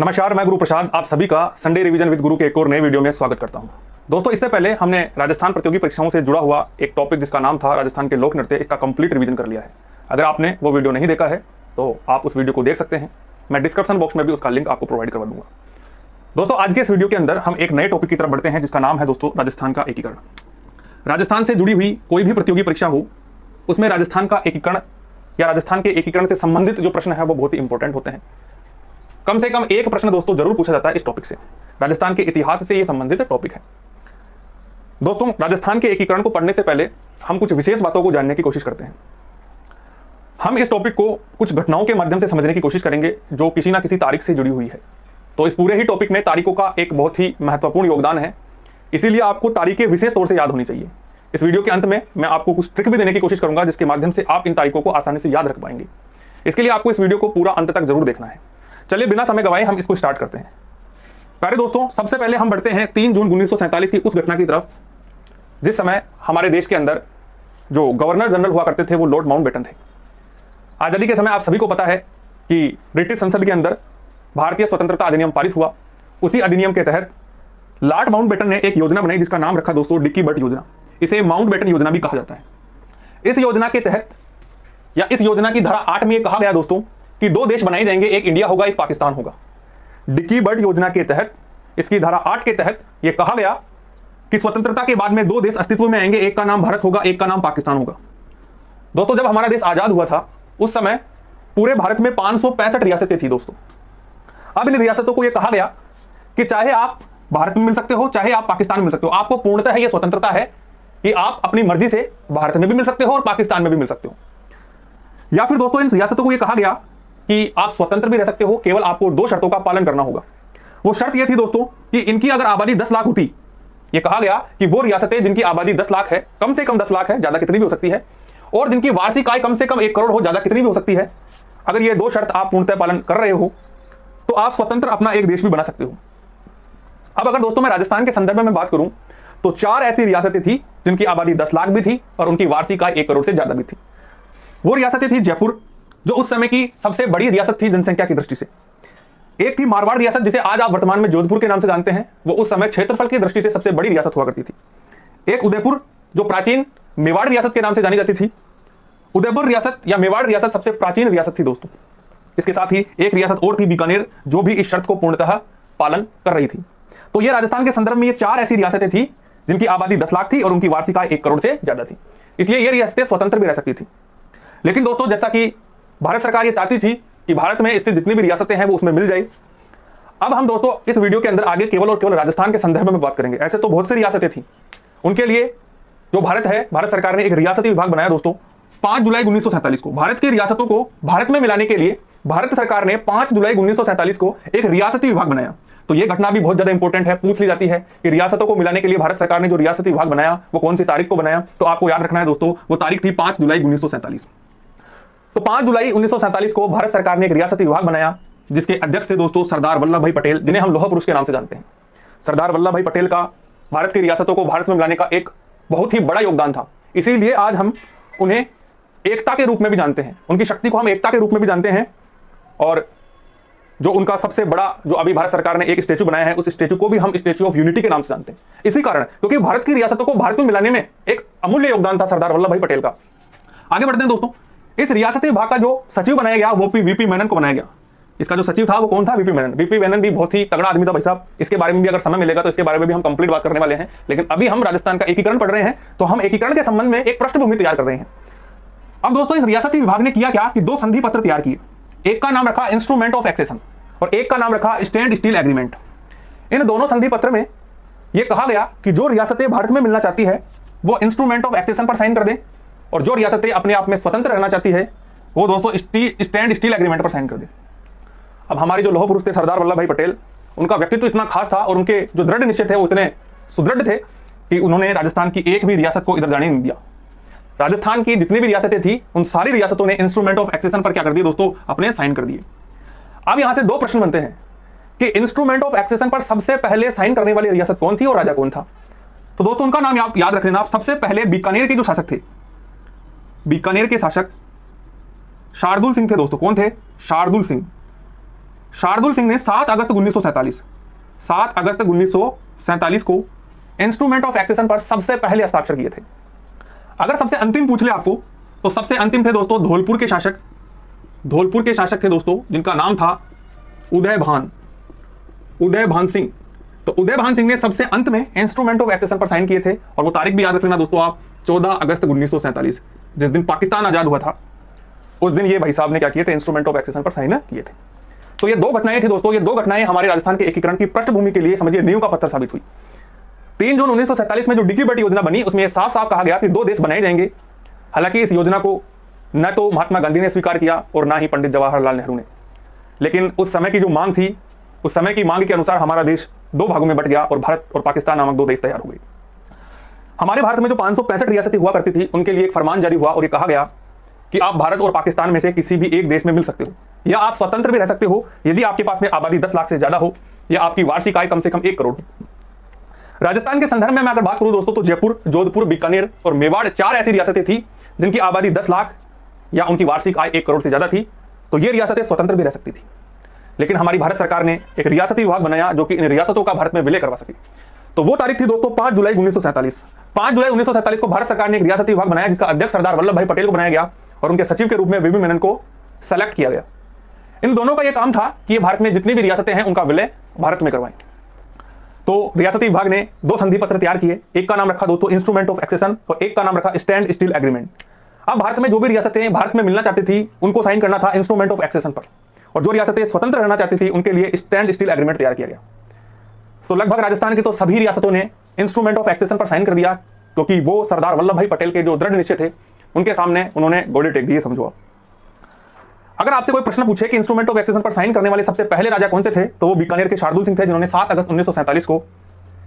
नमस्कार, मैं गुरु प्रसाद आप सभी का संडे रिवीजन विद गुरु के एक और नए वीडियो में स्वागत करता हूं। दोस्तों, इससे पहले हमने राजस्थान प्रतियोगी परीक्षाओं से जुड़ा हुआ एक टॉपिक जिसका नाम था राजस्थान के लोक नृत्य, इसका कंप्लीट रिवीजन कर लिया है। अगर आपने वो वीडियो नहीं देखा है तो आप उस वीडियो को देख सकते हैं। मैं डिस्क्रिप्शन बॉक्स में भी उसका लिंक आपको प्रोवाइड करवा दूंगा। दोस्तों, आज के इस वीडियो के अंदर हम एक नए टॉपिक की तरफ बढ़ते हैं जिसका नाम है दोस्तों राजस्थान का एकीकरण। राजस्थान से जुड़ी हुई कोई भी प्रतियोगी परीक्षा हो उसमें राजस्थान का एकीकरण या राजस्थान के एकीकरण से संबंधित जो प्रश्न है वो बहुत ही इंपॉर्टेंट होते हैं। कम से कम एक प्रश्न दोस्तों जरूर पूछा जाता है इस टॉपिक से। राजस्थान के इतिहास से ये संबंधित टॉपिक है। दोस्तों, राजस्थान के एकीकरण को पढ़ने से पहले हम कुछ विशेष बातों को जानने की कोशिश करते हैं। हम इस टॉपिक को कुछ घटनाओं के माध्यम से समझने की कोशिश करेंगे जो किसी ना किसी तारीख से जुड़ी हुई है। तो इस पूरे ही टॉपिक में तारीखों का एक बहुत ही महत्वपूर्ण योगदान है, इसीलिए आपको तारीखें विशेष तौर से याद होनी चाहिए। इस वीडियो के अंत में मैं आपको कुछ ट्रिक भी देने की कोशिश करूंगा जिसके माध्यम से आप इन तारीखों को आसानी से याद रख पाएंगे। इसके लिए आपको इस वीडियो को पूरा अंत तक जरूर देखना है। चलिए बिना समय गवाए हम इसको स्टार्ट करते हैं। पहले दोस्तों, सबसे पहले हम बढ़ते हैं 3 जून 1947 की उस घटना की तरफ जिस समय हमारे देश के अंदर जो गवर्नर जनरल हुआ करते थे वो लॉर्ड माउंटबेटन थे। आज़ादी के समय आप सभी को पता है कि ब्रिटिश संसद के अंदर भारतीय स्वतंत्रता अधिनियम पारित हुआ। उसी अधिनियम के तहत लॉर्ड माउंटबेटन ने एक योजना बनाई जिसका नाम रखा दोस्तों डिक्की बर्ट योजना। इसे माउंटबेटन योजना भी कहा जाता है। इस योजना के तहत या इस योजना की धारा 8 में यह कहा गया दोस्तों कि 2 देश बनाए जाएंगे, एक इंडिया होगा एक पाकिस्तान होगा। डिक्की बर्ट योजना के तहत इसकी धारा 8 के तहत यह कहा गया कि स्वतंत्रता के बाद में 2 देश अस्तित्व में आएंगे, एक का नाम भारत होगा एक का नाम पाकिस्तान होगा। दोस्तों, जब हमारा देश आजाद हुआ था उस समय पूरे भारत में 565 रियासतें थी दोस्तों। अब इन रियासतों को यह कहा गया कि चाहे आप भारत में मिल सकते हो चाहे आप पाकिस्तान में मिल सकते हो, आपको पूर्णतः यह स्वतंत्रता है कि आप अपनी मर्जी से भारत में भी मिल सकते हो और पाकिस्तान में भी मिल सकते हो। या फिर दोस्तों, इन रियासतों को यह कहा गया कि आप स्वतंत्र भी रह सकते हो, केवल आपको 2 शर्तों का पालन करना होगा। वो शर्त यह थी दोस्तों कि इनकी अगर आबादी 10 लाख होती, यह कहा गया कि वो रियासतें जिनकी आबादी 10 लाख है, कम से कम 10 लाख है, ज्यादा कितनी भी हो सकती है, और जिनकी वार्षिक आय कम से कम 1 करोड़ हो, ज्यादा कितनी भी हो सकती है, अगर ये 2 शर्त आप पूर्णतः पालन कर रहे हो तो आप स्वतंत्र अपना एक देश भी बना सकते हो। अब अगर दोस्तों मैं राजस्थान के संदर्भ में बात करूं तो 4 ऐसी रियासतें थी जिनकी आबादी 10 लाख भी थी और उनकी वार्षिक आय 1 करोड़ से ज्यादा भी थी। वो रियासतें थी जयपुर, जो उस समय की सबसे बड़ी रियासत थी जनसंख्या की दृष्टि से। एक थी मारवाड़ रियासत जिसे आज आप वर्तमान में जोधपुर के नाम से जानते हैं, वो उस समय क्षेत्रफल की दृष्टि से सबसे बड़ी रियासत हुआ करती थी। एक उदयपुर जो प्राचीन मेवाड़ रियासत के नाम से जानी जाती थी। उदयपुर रियासत या मेवाड़ रियासत सबसे प्राचीन रियासत थी दोस्तों। इसके साथ ही एक रियासत और थी बीकानेर, जो भी इस शर्त को पूर्णतः पालन कर रही थी। तो ये राजस्थान के संदर्भ में ये 4 ऐसी रियासतें थी जिनकी आबादी 10 लाख थी और उनकी वार्षिक आय 1 करोड़ से ज्यादा थी। इसलिए ये रियासतें स्वतंत्र भी रह सकती थी। लेकिन दोस्तों, जैसा कि भारत सरकार ये चाहती थी कि भारत में स्थित जितनी भी रियासतें हैं वो उसमें मिल जाए। अब हम दोस्तों इस वीडियो के अंदर आगे केवल और केवल राजस्थान के संदर्भ में बात करेंगे। ऐसे तो बहुत सी रियासतें थी, उनके लिए जो भारत है, भारत सरकार ने एक रियासती विभाग बनाया दोस्तों 5 जुलाई 1947 को। भारत की रियासतों को भारत में मिलाने के लिए भारत सरकार ने 5 जुलाई 1947 को एक रियासती विभाग बनाया। तो यह घटना भी बहुत ज्यादा इंपॉर्टेंट है, पूछ ली जाती है कि रियासतों को मिलाने के लिए भारत सरकार ने जो रियासती विभाग बनाया वो कौन सी तारीख को बनाया। तो आपको याद रखना है दोस्तों, वो तारीख थी 5 जुलाई 1947। तो 5 जुलाई 1947 को भारत सरकार ने एक रियासती विभाग बनाया जिसके अध्यक्ष थे दोस्तों सरदार वल्लभ भाई पटेल, जिन्हें हम लौह पुरुष के नाम से जानते हैं। सरदार वल्लभ भाई पटेल का भारत की रियासतों को भारत में मिलाने का एक बहुत ही बड़ा योगदान था। इसीलिए आज हम उन्हें एकता के रूप में भी जानते हैं, उनकी शक्ति को हम एकता के रूप में भी जानते हैं। और जो उनका सबसे बड़ा जो अभी भारत सरकार ने एक स्टैचू बनाया है, उस स्टैचू को भी हम स्टैचू ऑफ यूनिटी के नाम से जानते हैं। इसी कारण, क्योंकि भारत की रियासतों को भारत में मिलाने में एक अमूल्य योगदान था सरदार वल्लभ भाई पटेल का। आगे बढ़ते हैं दोस्तों। इस रियासती विभाग का जो सचिव बनाया गया वो वीपी मेनन को बनाया गया। इसका जो सचिव था वो कौन था? वीपी मेनन। वीपी मेनन भी बहुत ही तगड़ा आदमी था भाई साहब। इसके बारे में भी अगर समय मिलेगा तो इसके बारे में भी हम कंप्लीट बात करने वाले हैं। लेकिन अभी हम राजस्थान का एकीकरण पढ़ रहे हैं तो हम एकीकरण के संबंध में एक पृष्ठभूमि तैयार कर रहे हैं। अब दोस्तों, इस रियासती विभाग ने किया क्या कि 2 संधि पत्र तैयार किए। एक का नाम रखा इंस्ट्रूमेंट ऑफ एक्सेशन और एक का नाम रखा स्टैंड स्टील एग्रीमेंट। इन दोनों संधि पत्र में यह कहा गया कि जो रियासतें भारत में मिलना चाहती है वो इंस्ट्रूमेंट ऑफ एक्सेशन पर साइन कर दें, और जो रियासतें अपने आप में स्वतंत्र रहना चाहती है वो दोस्तों स्टैंड स्टील एग्रीमेंट पर साइन कर दें। अब हमारे जो लौह पुरुष थे सरदार वल्लभ भाई पटेल, उनका व्यक्तित्व इतना खास था और उनके जो दृढ़ निश्चय थे वो इतने सुदृढ़ थे कि उन्होंने राजस्थान की एक भी रियासत को इधर जाने नहीं दिया। राजस्थान की जितनी भी रियासतें थी उन सारी रियासतों ने इंस्ट्रूमेंट ऑफ एक्सेशन पर क्या कर दिए दोस्तों? अपने साइन कर दिए। अब यहां से 2 प्रश्न बनते हैं कि इंस्ट्रूमेंट ऑफ एक्सेशन पर सबसे पहले साइन करने वाली रियासत कौन थी और राजा कौन था? तो दोस्तों उनका नाम आप याद रख लेना। सबसे पहले बीकानेर के जो शासक थे, बीकानेर के शासक शार्दुल सिंह थे दोस्तों। कौन थे? शार्दुल सिंह। शार्दुल सिंह ने 7 अगस्त 1947 को इंस्ट्रूमेंट ऑफ एक्सेशन पर सबसे पहले हस्ताक्षर किए थे। अगर सबसे अंतिम पूछ ले आपको तो सबसे अंतिम थे दोस्तों धौलपुर के शासक थे दोस्तों, जिनका नाम था उदय भान सिंह। तो उदय भान सिंह ने सबसे अंत में इंस्ट्रूमेंट ऑफ एक्सेशन पर साइन किए थे, और वो तारीख भी याद रख लेना दोस्तों आप, 14 अगस्त 1947, जिस दिन पाकिस्तान आजाद हुआ था, उस दिन ये भाई साहब ने क्या किए थे, इंस्ट्रूमेंट ऑफ एक्सेशन पर साइन किए थे। तो ये 2 घटनाएं थी दोस्तों, ये 2 घटनाएं हमारे राजस्थान के एकीकरण की पृष्ठभूमि के लिए समझिए नींव का पत्थर साबित हुई। 3 जून 1947 में जो डिकी बट योजना बनी, उसमें साफ साफ कहा गया कि 2 देश बनाए जाएंगे। हालांकि इस योजना को न तो महात्मा गांधी ने स्वीकार किया और ना ही पंडित जवाहरलाल नेहरू ने, लेकिन उस समय की जो मांग थी, उस समय की मांग के अनुसार हमारा देश 2 भागों में बट गया और भारत और पाकिस्तान नामक 2 देश तैयार हो गए। हमारे भारत में जो 565 रियासतें हुआ करती थी, उनके लिए एक फरमान जारी हुआ और ये कहा गया कि आप भारत और पाकिस्तान में से किसी भी एक देश में मिल सकते हो, या आप स्वतंत्र भी रह सकते हो यदि आपके पास में आबादी 10 लाख से ज्यादा हो, या आपकी वार्षिक आय कम से कम 1 करोड़ हो। राजस्थान के संदर्भ में मैं अगर बात करूं दोस्तों, तो जयपुर, जोधपुर, बीकानेर और मेवाड़ 4 ऐसी रियासतें थी जिनकी आबादी 10 लाख या उनकी वार्षिक आय 1 करोड़ से ज्यादा थी। तो ये रियासतें स्वतंत्र भी रह सकती थी, लेकिन हमारी भारत सरकार ने एक रियासती विभाग बनाया जो कि इन रियासतों का भारत में विलय करवा सके। तो वो तारीख थी दोस्तों 5 जुलाई 1947। 5 जुलाई 1947 को भारत सरकार ने एक रियासती विभाग बनाया, जिसका अध्यक्ष सरदार वल्लभ भाई पटेल को बनाया गया और उनके सचिव के रूप में वीबी मेनन को सेलेक्ट किया गया। इन दोनों का यह काम था कि ये भारत में जितनी भी रियासतें हैं उनका विलय भारत में करवाएं। तो रियासती विभाग ने 2 संधि पत्र तैयार किए, एक का नाम रखा दोस्तों इंस्ट्रूमेंट ऑफ एक्सेशन और एक का नाम रखा स्टैंड स्टिल एग्रीमेंट। अब भारत में जो भी रियासतें भारत में मिलना चाहती थी उनको साइन करना था इंस्ट्रूमेंट ऑफ एक्सेशन पर, और जो रियासतें स्वतंत्र रहना चाहती थी उनके लिए स्टैंड स्टिल एग्रीमेंट तैयार किया गया। तो लगभग राजस्थान की तो सभी रियासतों ने इंस्ट्रूमेंट ऑफ एक्सेशन पर साइन कर दिया, क्योंकि वो सरदार वल्लभ भाई पटेल के जो दृढ़ निश्चय थे उनके सामने उन्होंने गोले टेक दिए, समझो। अगर आपसे कोई प्रश्न पूछे कि इंस्ट्रूमेंट ऑफ एक्सेशन पर साइन करने वाले सबसे पहले राजा कौन से थे, तो वो बीकानेर के शार्दुल सिंह थे, जिन्होंने 7 अगस्त 1947 को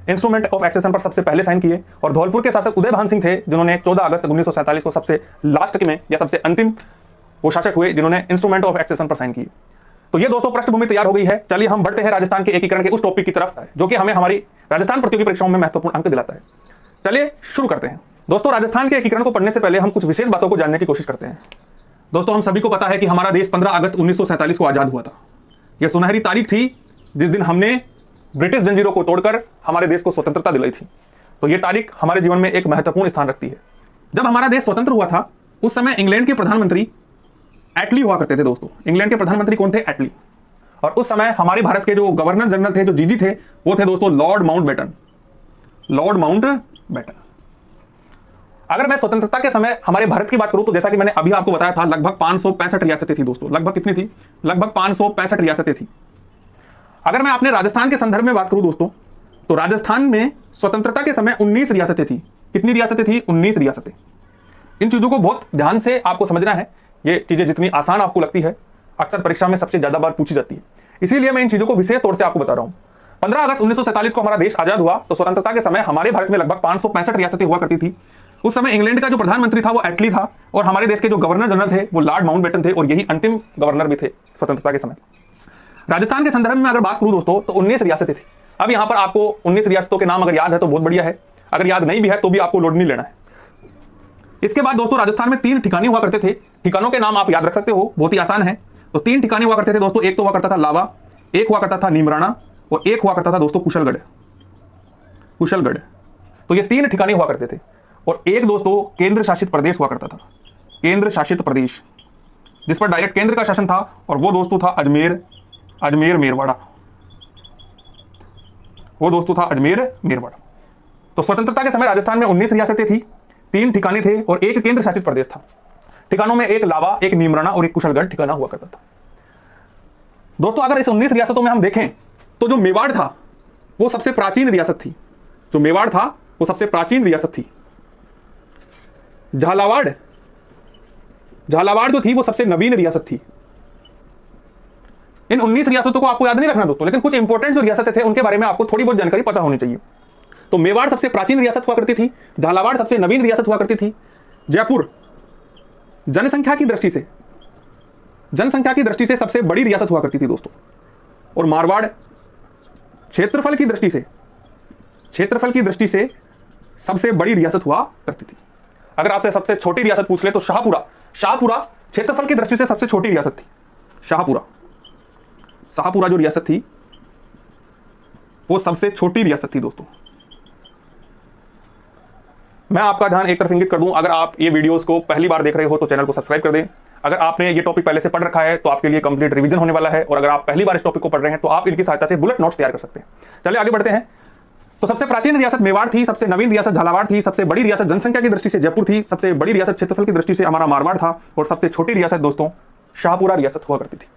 इंस्ट्रूमेंट ऑफ एक्सेशन पर सबसे पहले साइन किए, और धौलपुर के शासक उदय भान सिंह थे, जिन्होंने 14 अगस्त 1947 को सबसे लास्ट में या सबसे अंतिम वो शासक हुए जिन्होंने इंस्ट्रूमेंट ऑफ एक्सेशन पर साइन किए। तो ये दोस्तों पृष्ठभूमि तैयार हो गई है। चलिए हम बढ़ते हैं राजस्थान के एकीकरण के उस टॉपिक की तरफ जो कि हमें हमारी राजस्थान प्रतियोगी परीक्षाओं में महत्वपूर्ण अंक दिलाता है। चलिए शुरू करते हैं। दोस्तों राजस्थान के एकीकरण को पढ़ने से पहले हम कुछ विशेष बातों को जानने की कोशिश करते हैं। दोस्तों हम सभी को पता है कि हमारा देश 15 अगस्त 1947 को आजाद हुआ था। यह सुनहरी तारीख थी जिस दिन हमने ब्रिटिश जंजीरों को तोड़कर हमारे देश को स्वतंत्रता दिलाई थी। तो यह तारीख हमारे जीवन में एक महत्वपूर्ण स्थान रखती है। जब हमारा देश स्वतंत्र हुआ था उस समय इंग्लैंड के प्रधानमंत्री एटली हुआ करते थे। दोस्तों इंग्लैंड के प्रधानमंत्री कौन थे? एटली। और उस समय हमारे भारत के जो गवर्नर जनरल थे, जो जीजी थे, वो थे दोस्तों लॉर्ड माउंटबेटन। अगर मैं स्वतंत्रता के समय हमारे भारत की बात करूं तो जैसा कि मैंने अभी आपको बताया था, लगभग 565 रियासतें थी दोस्तों। लगभग कितनी थी? लगभग 565 रियासतें थी। अगर मैं अपने राजस्थान के संदर्भ में बात करूं दोस्तों, तो राजस्थान में स्वतंत्रता के समय 19 रियासतें थी। कितनी रियासतें थी? 19 रियासतें। इन चीजों को बहुत ध्यान से आपको समझना है। ये चीजें जितनी आसान आपको लगती है, अक्सर परीक्षा में सबसे ज्यादा बार पूछी जाती है, इसीलिए मैं इन चीजों को विशेष तौर से आपको बता रहा हूं। 15 अगस्त 1947 को हमारा देश आजाद हुआ, तो स्वतंत्रता के समय हमारे भारत में लगभग 565 रियासतें हुआ करती थी। उस समय इंग्लैंड का जो प्रधानमंत्री था वो एटली था, और हमारे देश के जो गवर्नर जनरल थे वो लॉर्ड माउंटबेटन थे, और यही अंतिम गवर्नर भी थे स्वतंत्रता के समय। राजस्थान के संदर्भ में अगर बात करूं दोस्तों, तो 19 रियासतें थी। अब यहां पर आपको 19 रियासतों के नाम अगर याद है तो बहुत बढ़िया है, अगर याद नहीं भी है तो भी आपको लोड नहीं लेना है। इसके बाद दोस्तों राजस्थान में 3 ठिकाने हुआ करते थे। ठिकानों के नाम आप याद रख सकते हो, बहुत ही आसान है। तो 3 ठिकाने हुआ करते थे दोस्तों। एक तो हुआ करता था लावा, एक हुआ करता था नीमराना, और एक हुआ करता था दोस्तों कुशलगढ़। तो ये 3 ठिकाने हुआ करते थे। और एक दोस्तों केंद्र शासित प्रदेश हुआ करता था, केंद्र शासित प्रदेश, जिस पर डायरेक्ट केंद्र का शासन था, और वो दोस्तों था अजमेर मेरवाड़ा। तो स्वतंत्रता के समय राजस्थान में 19 रियासतें थी, 3 ठिकाने थे और एक केंद्र शासित प्रदेश था। ठिकानों में एक लावा, एक नीमराना और एक कुशलगढ़ ठिकाना हुआ करता था। दोस्तों अगर इस 19 रियासतों में हम देखें तो जो मेवाड़ था वो सबसे प्राचीन रियासत थी। झालावाड़ जो थी वो सबसे नवीन रियासत थी। इन 19 रियासतों को आपको याद नहीं रखना दोस्तों, लेकिन कुछ इंपॉर्टेंट जो रियासतें थे उनके बारे में आपको थोड़ी बहुत जानकारी पता होनी चाहिए। तो मेवाड़ सबसे प्राचीन रियासत हुआ करती थी, झालावाड़ सबसे नवीन रियासत हुआ करती थी, जयपुर जनसंख्या की दृष्टि से सबसे बड़ी रियासत हुआ करती थी दोस्तों, और मारवाड़ क्षेत्रफल की दृष्टि से सबसे बड़ी रियासत हुआ करती थी। अगर आपसे सबसे छोटी रियासत पूछ ले तो शाहपुरा क्षेत्रफल की दृष्टि से सबसे छोटी रियासत थी। शाहपुरा शाहपुरा जो रियासत थी वो सबसे छोटी रियासत थी दोस्तों। मैं आपका ध्यान एक तरफ इंगित कर दूं, अगर आप ये वीडियोस को पहली बार देख रहे हो तो चैनल को सब्सक्राइब कर दें। अगर आपने ये टॉपिक पहले से पढ़ रखा है तो आपके लिए कंप्लीट रिवीजन होने वाला है, और अगर आप पहली बार इस टॉपिक को पढ़ रहे हैं तो आप इनकी सहायता से बुलेट नोट्स तैयार कर सकते हैं। चलिए आगे बढ़ते हैं। तो सबसे प्राचीन रियासत मेवाड़ थी, सबसे नवीन रियासत झालावाड़ थी, सबसे बड़ी रियासत जनसंख्या की दृष्टि से जयपुर थी, सबसे बड़ी रियासत क्षेत्रफल की दृष्टि से हमारा मारवाड़ था, और सबसे छोटी रियासत दोस्तों शाहपुरा रियासत हुआ करती थी।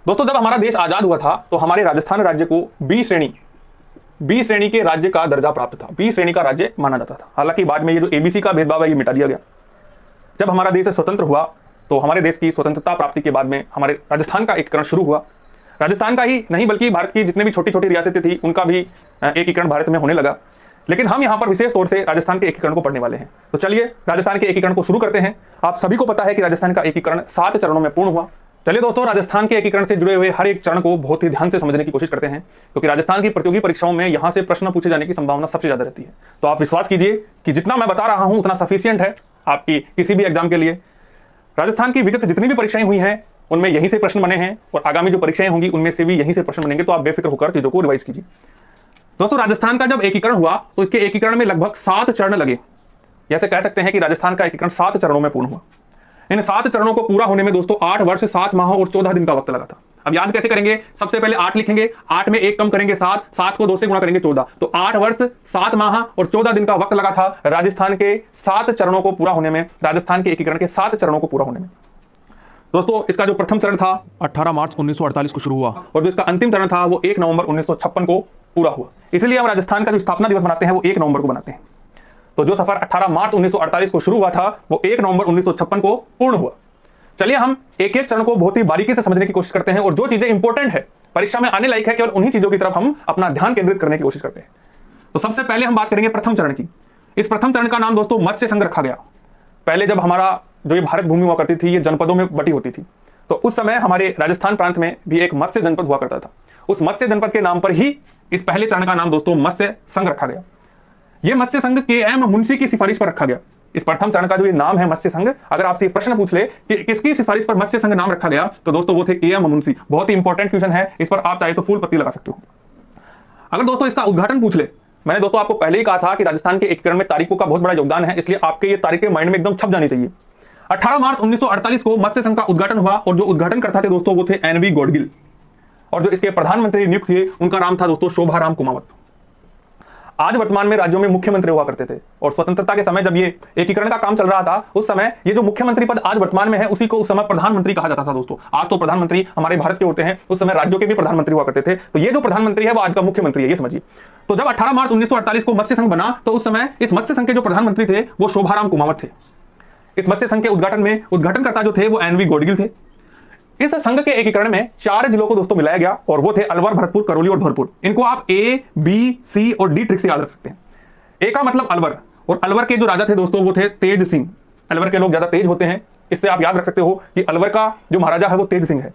दोस्तों जब हमारा देश आजाद हुआ था तो हमारे राजस्थान राज्य को बी श्रेणी के राज्य का दर्जा प्राप्त था, बी श्रेणी का राज्य माना जाता था। हालांकि बाद में ये जो एबीसी का भेदभाव है ये मिटा दिया गया। जब हमारा देश स्वतंत्र हुआ तो हमारे देश की स्वतंत्रता प्राप्ति के बाद में हमारे राजस्थान का एकीकरण शुरू हुआ। राजस्थान का ही नहीं बल्कि भारत की जितने भी छोटी छोटी रियासतें थी उनका भी एकीकरण भारत में होने लगा। लेकिन हम यहाँ पर विशेष तौर से राजस्थान के एकीकरण को पढ़ने वाले हैं। तो चलिए राजस्थान के एकीकरण को शुरू करते हैं। आप सभी को पता है कि राजस्थान का एकीकरण 7 चरणों में पूर्ण हुआ। चलिए दोस्तों, राजस्थान के एकीकरण से जुड़े हुए हर एक चरण को बहुत ही ध्यान से समझने की कोशिश करते हैं, क्योंकि राजस्थान की प्रतियोगी परीक्षाओं में यहाँ से प्रश्न पूछे जाने की संभावना सबसे ज्यादा रहती है। तो आप विश्वास कीजिए कि जितना मैं बता रहा हूं उतना सफिशियंट है आपकी किसी भी एग्जाम के लिए। राजस्थान की विगत जितनी भी परीक्षाएं हुई हैं उनमें यहीं से प्रश्न बने हैं, और आगामी जो परीक्षाएं होंगी उनमें से भी यहीं से प्रश्न बनेंगे। तो आप बेफिक्र होकर चीजों को रिवाइज कीजिए। दोस्तों राजस्थान का जब एकीकरण हुआ तो इसके एकीकरण में लगभग 7 चरण लगे। जैसे कह सकते हैं कि राजस्थान का एकीकरण 7 चरणों में पूर्ण हुआ। इन 7 चरणों को पूरा होने में दोस्तों 8 वर्ष 7 माह और 14 दिन का वक्त लगा था। अब याद कैसे करेंगे? सबसे पहले 8 लिखेंगे, 8 में 1 कम करेंगे 7, 7 को 2 से गुणा करेंगे 14। तो 8 वर्ष 7 माह और 14 दिन का वक्त लगा था राजस्थान के 7 चरणों को पूरा होने में, राजस्थान के एकीकरण के 7 चरणों को पूरा होने में। दोस्तों इसका जो प्रथम चरण था 18 मार्च 1948 को शुरू हुआ, और जो इसका अंतिम चरण था वो 1 नवंबर 1956 को पूरा हुआ। इसलिए हम राजस्थान का जो स्थापना दिवस मनाते हैं वो 1 नवंबर को बनाते हैं। तो जो सफर 18 मार्च 1948 को शुरू हुआ था वो 1 नवंबर 1956 को पूर्ण हुआ। चलिए हम एक एक चरण को बहुत ही बारीकी से समझने की कोशिश करते हैं, और जो चीजें इंपॉर्टेंट है परीक्षा में आने लायक है केवल उन्हीं चीजों की तरफ हम अपना ध्यान केंद्रित करने की कोशिश करते हैं। तो सबसे पहले हम बात करेंगे प्रथम चरण की। इस प्रथम चरण का नाम दोस्तों मत्स्य संघ रखा गया। पहले जब हमारा जो ये भारत भूमि हुआ करती थी ये जनपदों में बटी होती थी, तो उस समय हमारे राजस्थान प्रांत में भी एक मत्स्य जनपद हुआ करता था। उस मत्स्य जनपद के नाम पर ही इस पहले चरण का नाम दोस्तों मत्स्य संघ रखा गया। यह मत्स्य संघ के.एम. मुंशी की सिफारिश पर रखा गया। इस प्रथम चरण का जो ये नाम है मत्स्य संघ, अगर आपसे प्रश्न पूछ ले कि किसकी सिफारिश पर मत्स्य संघ नाम रखा गया, तो दोस्तों वो थे के.एम. मुंशी। बहुत ही इंपॉर्टेंट क्वेश्चन है, इस पर आप चाहे तो फूल पत्ती लगा सकते हो। अगर दोस्तों इसका उद्घाटन पूछ ले, मैंने दोस्तों आपको पहले ही कहा था कि राजस्थान के एकीकरण में तारीखों का बहुत बड़ा योगदान है, इसलिए आपके ये तारीखें माइंड में एकदम छप जानी चाहिए। 18 मार्च 1948 को मत्स्य संघ का उद्घाटन हुआ, और जो उद्घाटन करता थे दोस्तों वो थे एन.वी. गॉडगिल, और जो इसके प्रधानमंत्री नियुक्त थे उनका नाम था दोस्तों शोभाराम कुमावत। आज वर्तमान में राज्यों में मुख्यमंत्री हुआ करते थे, और स्वतंत्रता के समय जब ये एकीकरण का काम चल रहा था उस समय ये जो मुख्यमंत्री पद आज वर्तमान में है उसी को उस समय प्रधानमंत्री कहा जाता था दोस्तों। आज तो प्रधानमंत्री हमारे भारत के होते हैं, उस समय राज्यों के भी प्रधानमंत्री हुआ करते थे। तो ये जो प्रधानमंत्री है वो आज का मुख्यमंत्री है, ये समझिए। तो जब 18 मार्च 1948 को मत्स्य संघ बना तो उस समय इस मत्स्य संघ के जो प्रधानमंत्री थे वो शोभाराम कुमावत थे। इस मत्स्य संघ के उद्घाटन में उद्घाटनकर्ता जो थे वो एन.वी. गॉडगिल थे। इस संघ के एकीकरण में 4 जिलों को दोस्तों मिलाया गया, और वो थे अलवर, भरतपुर, करौली और धौलपुर। इनको आप ए, बी, सी और डी ट्रिक से याद रख सकते हैं। ए का मतलब अलवर, और अलवर के जो राजा थे दोस्तों वो थे तेज सिंह। अलवर के लोग ज्यादा तेज होते हैं, इससे आप याद रख सकते हो कि अलवर का जो महाराजा है वो तेज सिंह है।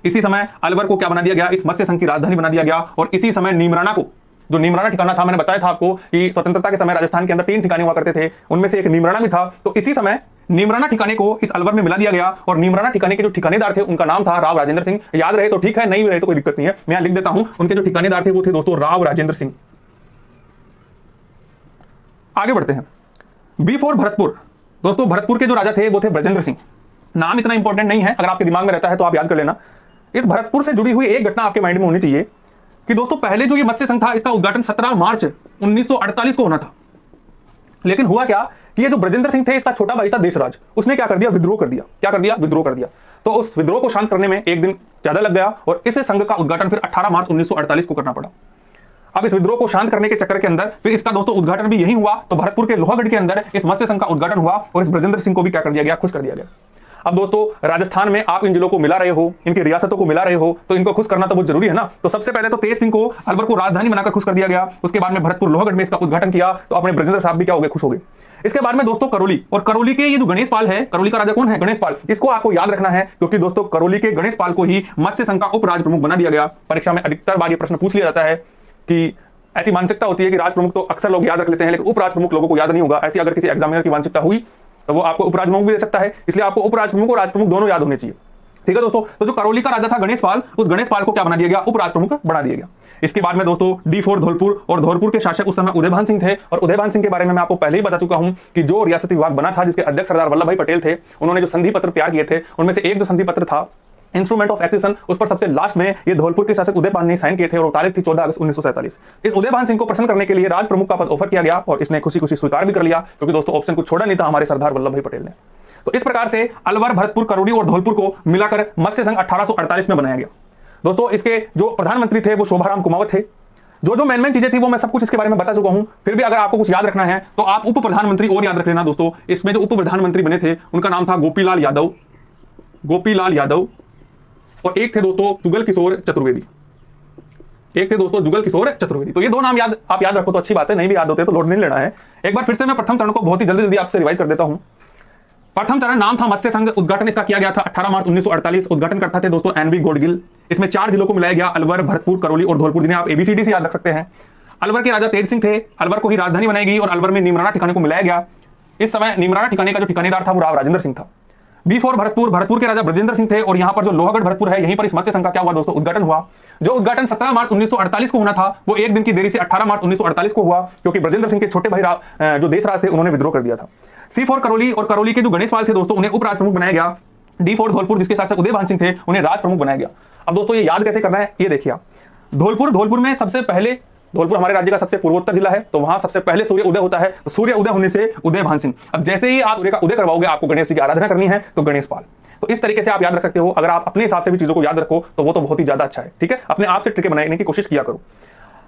इसी समय अलवर को क्या बना दिया गया, इस मत्स्य संघ की राजधानी बना दिया गया। और इसी समय नीमराना को, जो नीमराना ठिकाना था, मैंने बताया था आपको कि स्वतंत्रता के समय राजस्थान के अंदर 3 ठिकाने हुआ करते थे, उनमें से एक नीमराना भी था। तो इसी समय नीमराना ठिकाने को इस अलवर में मिला दिया गया, और नीमराना ठिकाने के जो ठिकानेदार थे उनका नाम था राव राजेंद्र सिंह। याद रहे तो ठीक है, नहीं रहे तो कोई दिक्कत नहीं है, मैं यहां लिख देता हूं। उनके जो ठिकानेदार थे वो थे दोस्तों राव राजेंद्र सिंह। आगे बढ़ते हैं। B for Bharatpur. दोस्तों भरतपुर के जो राजा थे वो थे ब्रजेंद्र सिंह। नाम इतना इंपॉर्टेंट नहीं है, अगर आपके दिमाग में रहता है तो आप याद कर लेना। इस भरतपुर से जुड़ी हुई एक घटना आपके माइंड में होनी चाहिए कि दोस्तों पहले जो ये मत्स्य संघ था इसका उद्घाटन 17 मार्च 1948 को होना था। लेकिन हुआ क्या कि ये जो ब्रजेंद्र सिंह थे इसका छोटा भाई था देशराज, उसने क्या कर दिया, विद्रोह कर दिया। क्या कर दिया? विद्रोह कर दिया। तो उस विद्रोह को शांत करने में एक दिन ज्यादा लग गया, और इस संघ का उद्घाटन फिर 18 मार्च 1948 को करना पड़ा। अब इस विद्रोह को शांत करने के चक्कर के अंदर फिर इसका दोस्तों उद्घाटन भी यही हुआ। तो भरतपुर के लोहागढ़ के अंदर इस मत्स्य संघ का उद्घाटन हुआ, और इस ब्रजेंद्र सिंह को भी क्या कर दिया गया, खुश कर दिया गया। अब दोस्तों राजस्थान में आप इन जिलों को मिला रहे हो, इनकी रियासतों को मिला रहे हो, तो इनको खुश करना तो बहुत जरूरी है ना। तो सबसे पहले तो तेज सिंह को अलवर को राजधानी बनाकर खुश कर दिया गया। उसके बाद में भरतपुर लोहागढ़ में इसका उद्घाटन किया, तो अपने ब्रजेंद्र साहब भी क्या हो गए, खुश हो गए। इसके बाद में दोस्तों करौली, और करौली के ये जो गणेश पाल है, करौली का राजा कौन है, गणेश पाल। इसको आपको याद रखना है, क्योंकि दोस्तों करौली के गणेश पाल को ही मत्स्य संघ का उप राज प्रमुख बना दिया गया। परीक्षा में अधिकतर बार ये प्रश्न पूछ लिया जाता है कि ऐसी मानसिकता होती है कि राज प्रमुख तो अक्सर लोग याद रख लेते हैं, लेकिन उप राज प्रमुख लोगों को याद नहीं होगा। ऐसी अगर किसी एग्जामिनर की मानसिकता हुई तो वो आपको उपराज प्रमुख भी दे सकता है, इसलिए आपको उपराज प्रमुख और राज प्रमुख दोनों याद होने चाहिए। ठीक है दोस्तों। तो जो करौली का राजा था गणेश पाल, उस गणेश पाल को क्या बना दिया गया, उपराज प्रमुख बना दिया गया। इसके बाद में दोस्तों D4 धौलपुर, और धौलपुर के शासक उस समय उदयभान सिंह थे। और उदयभान सिंह के बारे में मैं आपको पहले ही बता चुका हूं कि जो रियासती विभाग बना था, जिसके अध्यक्ष सरदार वल्लभ भाई पटेल थे, उन्होंने जो संधि पत्र तैयार किए थे, उनमें से एक जो संधि पत्र था इंस्ट्रूमेंट ऑफ एक्सेशन, उस पर सबसे लास्ट में ये धौलपुर के शासक उदयपाल ने साइन किए थे, और तारीख थी 14 अगस्त 1947। इस उदयभान सिंह को प्रसन्न करने के लिए राज प्रमुख का पद ऑफर किया गया, और इसने खुशी खुशी स्वीकार भी कर लिया, क्योंकि दोस्तों ऑप्शन कुछ छोड़ा नहीं था हमारे सरदार वल्लभ भाई पटेल ने। तो इस प्रकार से अलवर, भरतपुर, करौली और धौलपुर को मिलाकर मत्स्य संघ 1848 में बनाया गया। दोस्तों इसके जो प्रधानमंत्री थे वो शोभाराम कुमावत थे। जो मेन चीजें थी वो मैं सब कुछ इसके बारे में बता चुका हूं। फिर भी अगर आपको कुछ याद रखना है तो आप उप प्रधानमंत्री और याद रख लेना दोस्तों। इसमें जो उप प्रधानमंत्री बने थे उनका नाम था गोपीलाल यादव, और एक थे दोस्तों जुगल किशोर चतुर्वेदी। तो ये दो नाम आप याद रखो तो अच्छी बात है, नहीं भी याद होते तो लोड नहीं लेना है। एक बार फिर से मैं प्रथम चरण को बहुत ही जल्दी आपसे रिवाइज कर देता हूं। प्रथम चरण नाम था मत्स्य संघ, उद्घाटन इसका किया गया था 18 मार्च 1948। उद्घाटनकर्ता थे दोस्तों एनवी गोडगिल। इसमें 4 जिलों को मिलाया गया, अलवर, भरतपुर, करौली और धौलपुर, जिन्हें आप ABCD से याद रख सकते हैं। अलवर के राजा तेज सिंह थे, अलवर को ही राजधानी बनाई गई और अलवर में नीमराना ठिकाने को मिलाया गया। इस समय नीमराना ठिकाने का जो ठिकानेदार था वो राव राजेंद्र सिंह था। B4 भरतपुर के राजा ब्रजेंद्र सिंह थे, और यहाँ पर जो लोहागढ़ भरतपुर है, यहीं पर इस मत्स्य संघ का क्या हुआ दोस्तों, उद्घाटन हुआ। जो उद्घाटन 17 मार्च 1948 को होना था वो एक दिन की देरी से 18 मार्च 1948 को हुआ, क्योंकि ब्रजेंद्र सिंह के छोटे भाई जो देशराज थे उन्होंने विद्रोह कर दिया था। C4 करौली, और करौली के जो गणेश पाल थे दोस्तों उन्हें उपराज प्रमुख बनाया गया। D4 धौलपुर, जिसके शासक उदयभान सिंह थे, उन्हें राज प्रमुख बनाया गया। अब दोस्तों ये याद कैसे करना है ये देखिए आप। धौलपुर में सबसे पहले, धौलपुर हमारे राज्य का सबसे पूर्वोत्तर जिला है, तो वहां सबसे पहले सूर्य उदय होता है। तो सूर्य उदय होने से उदयभान सिंह। अब जैसे ही आप सूर्य का उदय करवाओगे, आपको गणेश जी की आराधना करनी है, तो गणेश पाल। तो इस तरीके से आप याद रख सकते हो। अगर आप अपने हिसाब से भी चीजों को याद रखो तो वो तो बहुत ही ज्यादा अच्छा है, ठीक है। अपने आप से ट्रिक बनाने की कोशिश किया करो।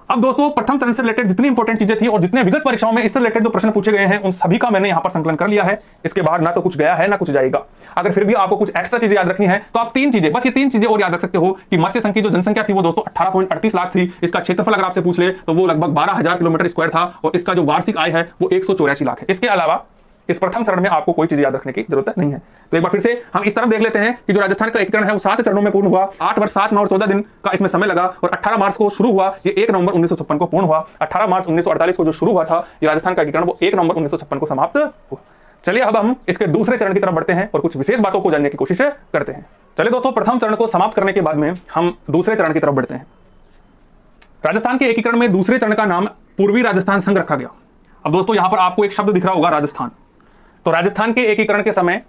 अब दोस्तों प्रथम चरण से रिलेटेड जितनी इंपॉर्टेंट चीजें थी और जितने विगत परीक्षाओं में इससे रिलेटेड जो प्रश्न पूछे गए हैं उन सभी का मैंने यहां पर संकलन कर लिया है। इसके बाहर ना तो कुछ गया है ना कुछ जाएगा। अगर फिर भी आपको कुछ एक्स्ट्रा चीजें याद रखनी है तो आप 3 चीजें, बस ये 3 चीजें और याद रख सकते हो कि मत्स्य संघ की जो जनसंख्या थी वो दोस्तों 18.38 लाख थी। इसका क्षेत्रफल अगर आपसे पूछ ले तो वो लगभग 12,000 किलोमीटर स्क्वायर था, और इसका जो वार्षिक आय है वो 184 लाख है। इसके अलावा इस प्रथम चरण में आपको कोई चीज याद रखने की जरूरत नहीं है। तो एक बार फिर से हम इस तरफ देख लेते हैं कि जो राजस्थान का एकीकरण है वो 7 चरणों में पूर्ण हुआ। 8 वर्ष 7 माह और 14 दिन का इसमें समय लगा, और 18 मार्च को शुरू हुआ, ये 1 नवंबर 1956 को पूर्ण हुआ। 18 मार्च 1948 को जो शुरू हुआ था ये राजस्थान का एकीकरण, वो 1 नवंबर 1956 को समाप्त हुआ। चलिए अब हम इसके दूसरे चरण की तरफ बढ़ते हैं और कुछ विशेष बातों को जानने की कोशिश करते हैं। चलिए दोस्तों, प्रथम चरण को समाप्त करने के बाद में हम दूसरे चरण की तरफ बढ़ते हैं। राजस्थान के एकीकरण में दूसरे चरण का नाम पूर्वी राजस्थान संघ रखा गया। अब दोस्तों यहां पर आपको एक शब्द दिख रहा होगा, राजस्थान। तो राजस्थान के एकीकरण के समय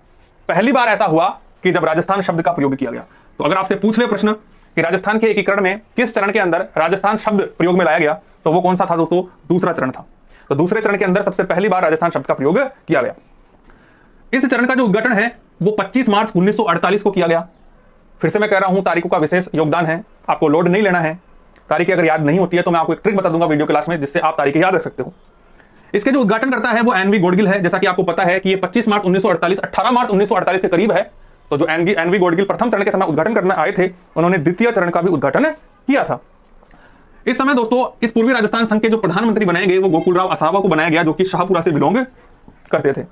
पहली बार ऐसा हुआ कि जब राजस्थान शब्द का प्रयोग किया गया। तो अगर आपसे पूछ ले प्रश्न कि राजस्थान के एकीकरण में किस चरण के अंदर राजस्थान शब्द प्रयोग में लाया गया, तो वो कौन सा था दोस्तों, दूसरा चरण था। तो दूसरे चरण के अंदर सबसे पहली बार राजस्थान शब्द का प्रयोग किया गया। इस चरण का जो उद्घाटन है वो 25 मार्च 1948 को किया गया। फिर से मैं कह रहा हूं तारीखों का विशेष योगदान है, आपको लोड नहीं लेना है। तारीखें अगर याद नहीं होती है तो मैं आपको एक ट्रिक बता दूंगा वीडियो क्लास में, जिससे आप तारीखें याद रख सकते हो। इसके जो उद्घाटन करता है वो एनवी गोडगिल है। जैसा कि आपको पता है कि ये 25 मार्च 1948 18 मार्च 1948 के करीब है। तो जो एनवी गोडगिल प्रथम चरण के समय उद्घाटन करने आए थे, उन्होंने द्वितीय चरण का भी उद्घाटन किया था। इस समय दोस्तों इस पूर्वी राजस्थान संघ के जो प्रधानमंत्री बनाए गए वो गोकुलराव असावा को बनाया गया, जो कि शाहपुरा से बिलोंग करते थे।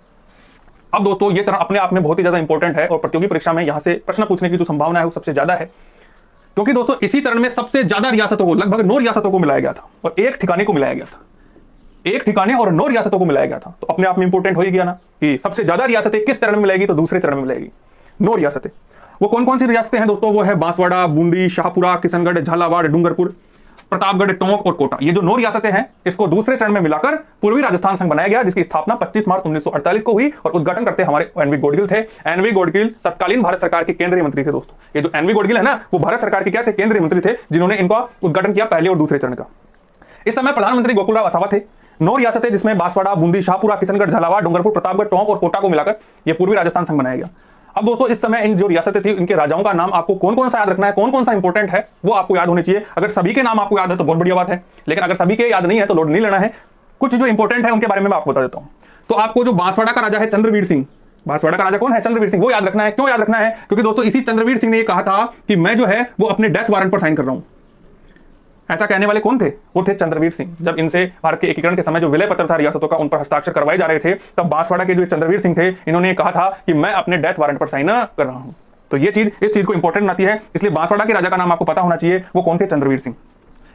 अब दोस्तों ये चरण अपने आप में बहुत ही ज्यादा इंपॉर्टेंट है और प्रतियोगी परीक्षा में यहां से प्रश्न पूछने की जो संभावना है वो सबसे ज्यादा है, क्योंकि दोस्तों इसी चरण में सबसे ज्यादा रियासतों को, लगभग 9 रियासतों को मिलाया गया था और एक ठिकाने को मिलाया गया था। एक ठिकाने और 9 रियासतों को मिलाया गया था। तो अपने आप में इंपॉर्टेंट हो ही गया ना कि सबसे ज्यादा रियासतें किस चरण में मिलेगी, तो दूसरे चरण में मिलेगी 9 रियासतें। वो कौन कौन सी रियासतें हैं दोस्तों, वो है बांसवाड़ा, बूंदी, शाहपुरा, किशनगढ़, झालावाड़, डूंगरपुर, प्रतापगढ़, टोंक और कोटा। ये जो 9 रियासतें हैं इसको दूसरे चरण में मिलाकर पूर्वी राजस्थान संघ बनाया गया, जिसकी स्थापना 25 मार्च 1948 को हुई और उद्घाटन करते हमारे एनवी गोडगिल थे। एनवी गोडगिल तत्कालीन भारत सरकार के केंद्रीय मंत्री थे दोस्तों। ये जो एनवी गोडगिल है ना, वो भारत सरकार के क्या थे, केंद्रीय मंत्री थे, जिन्होंने इनका उद्घाटन किया पहले और दूसरे चरण का। इस समय प्रधानमंत्री गोकुलराव असावा थे। 9 रियासतें जिसमें बांसवाड़ा, बूंदी, शाहपुरा, किशनगढ़, झालावाड़, डूंगरपुर, प्रतापगढ़, टोंक और कोटा को मिलाकर ये पूर्वी राजस्थान संघ बनाया गया। अब दोस्तों इस समय इन जो रियासतें थी इनके राजाओं का नाम आपको कौन कौन सा याद रखना है, कौन कौन सा इंपॉर्टेंट है वो आपको याद होने चाहिए। अगर सभी के नाम आपको याद है तो बहुत बढ़िया बात है, लेकिन अगर सभी के याद नहीं है तो लोड नहीं लेना है। कुछ जो इंपॉर्टेंट है उनके बारे में मैं आपको बता देता हूं। तो आपको जो बांसवाड़ा का राजा है चंद्रवीर सिंह, बांसवाड़ा का राजा कौन है, चंद्रवीर सिंह, वो याद रखना है। क्यों याद रखना है, क्योंकि दोस्तों इसी चंद्रवीर सिंह ने ये कहा था कि मैं जो है वो अपने डेथ वारंट पर साइन कर रहा हूं। ऐसा कहने वाले कौन थे, वो थे चंद्रवीर सिंह। जब इनसे भारत के एकीकरण के समय जो विलय पत्र था रियासतों का, उन पर हस्ताक्षर करवाए जा रहे थे, तब बांसवाड़ा के जो चंद्रवीर सिंह थे इन्होंने कहा था कि मैं अपने डेथ वारंट पर साइन कर रहा हूं। तो ये चीज इस चीज को इंपॉर्टेंट बनाती है, इसलिए बांसवाड़ा के राजा का नाम आपको पता होना चाहिए, वो कौन थे, चंद्रवीर सिंह।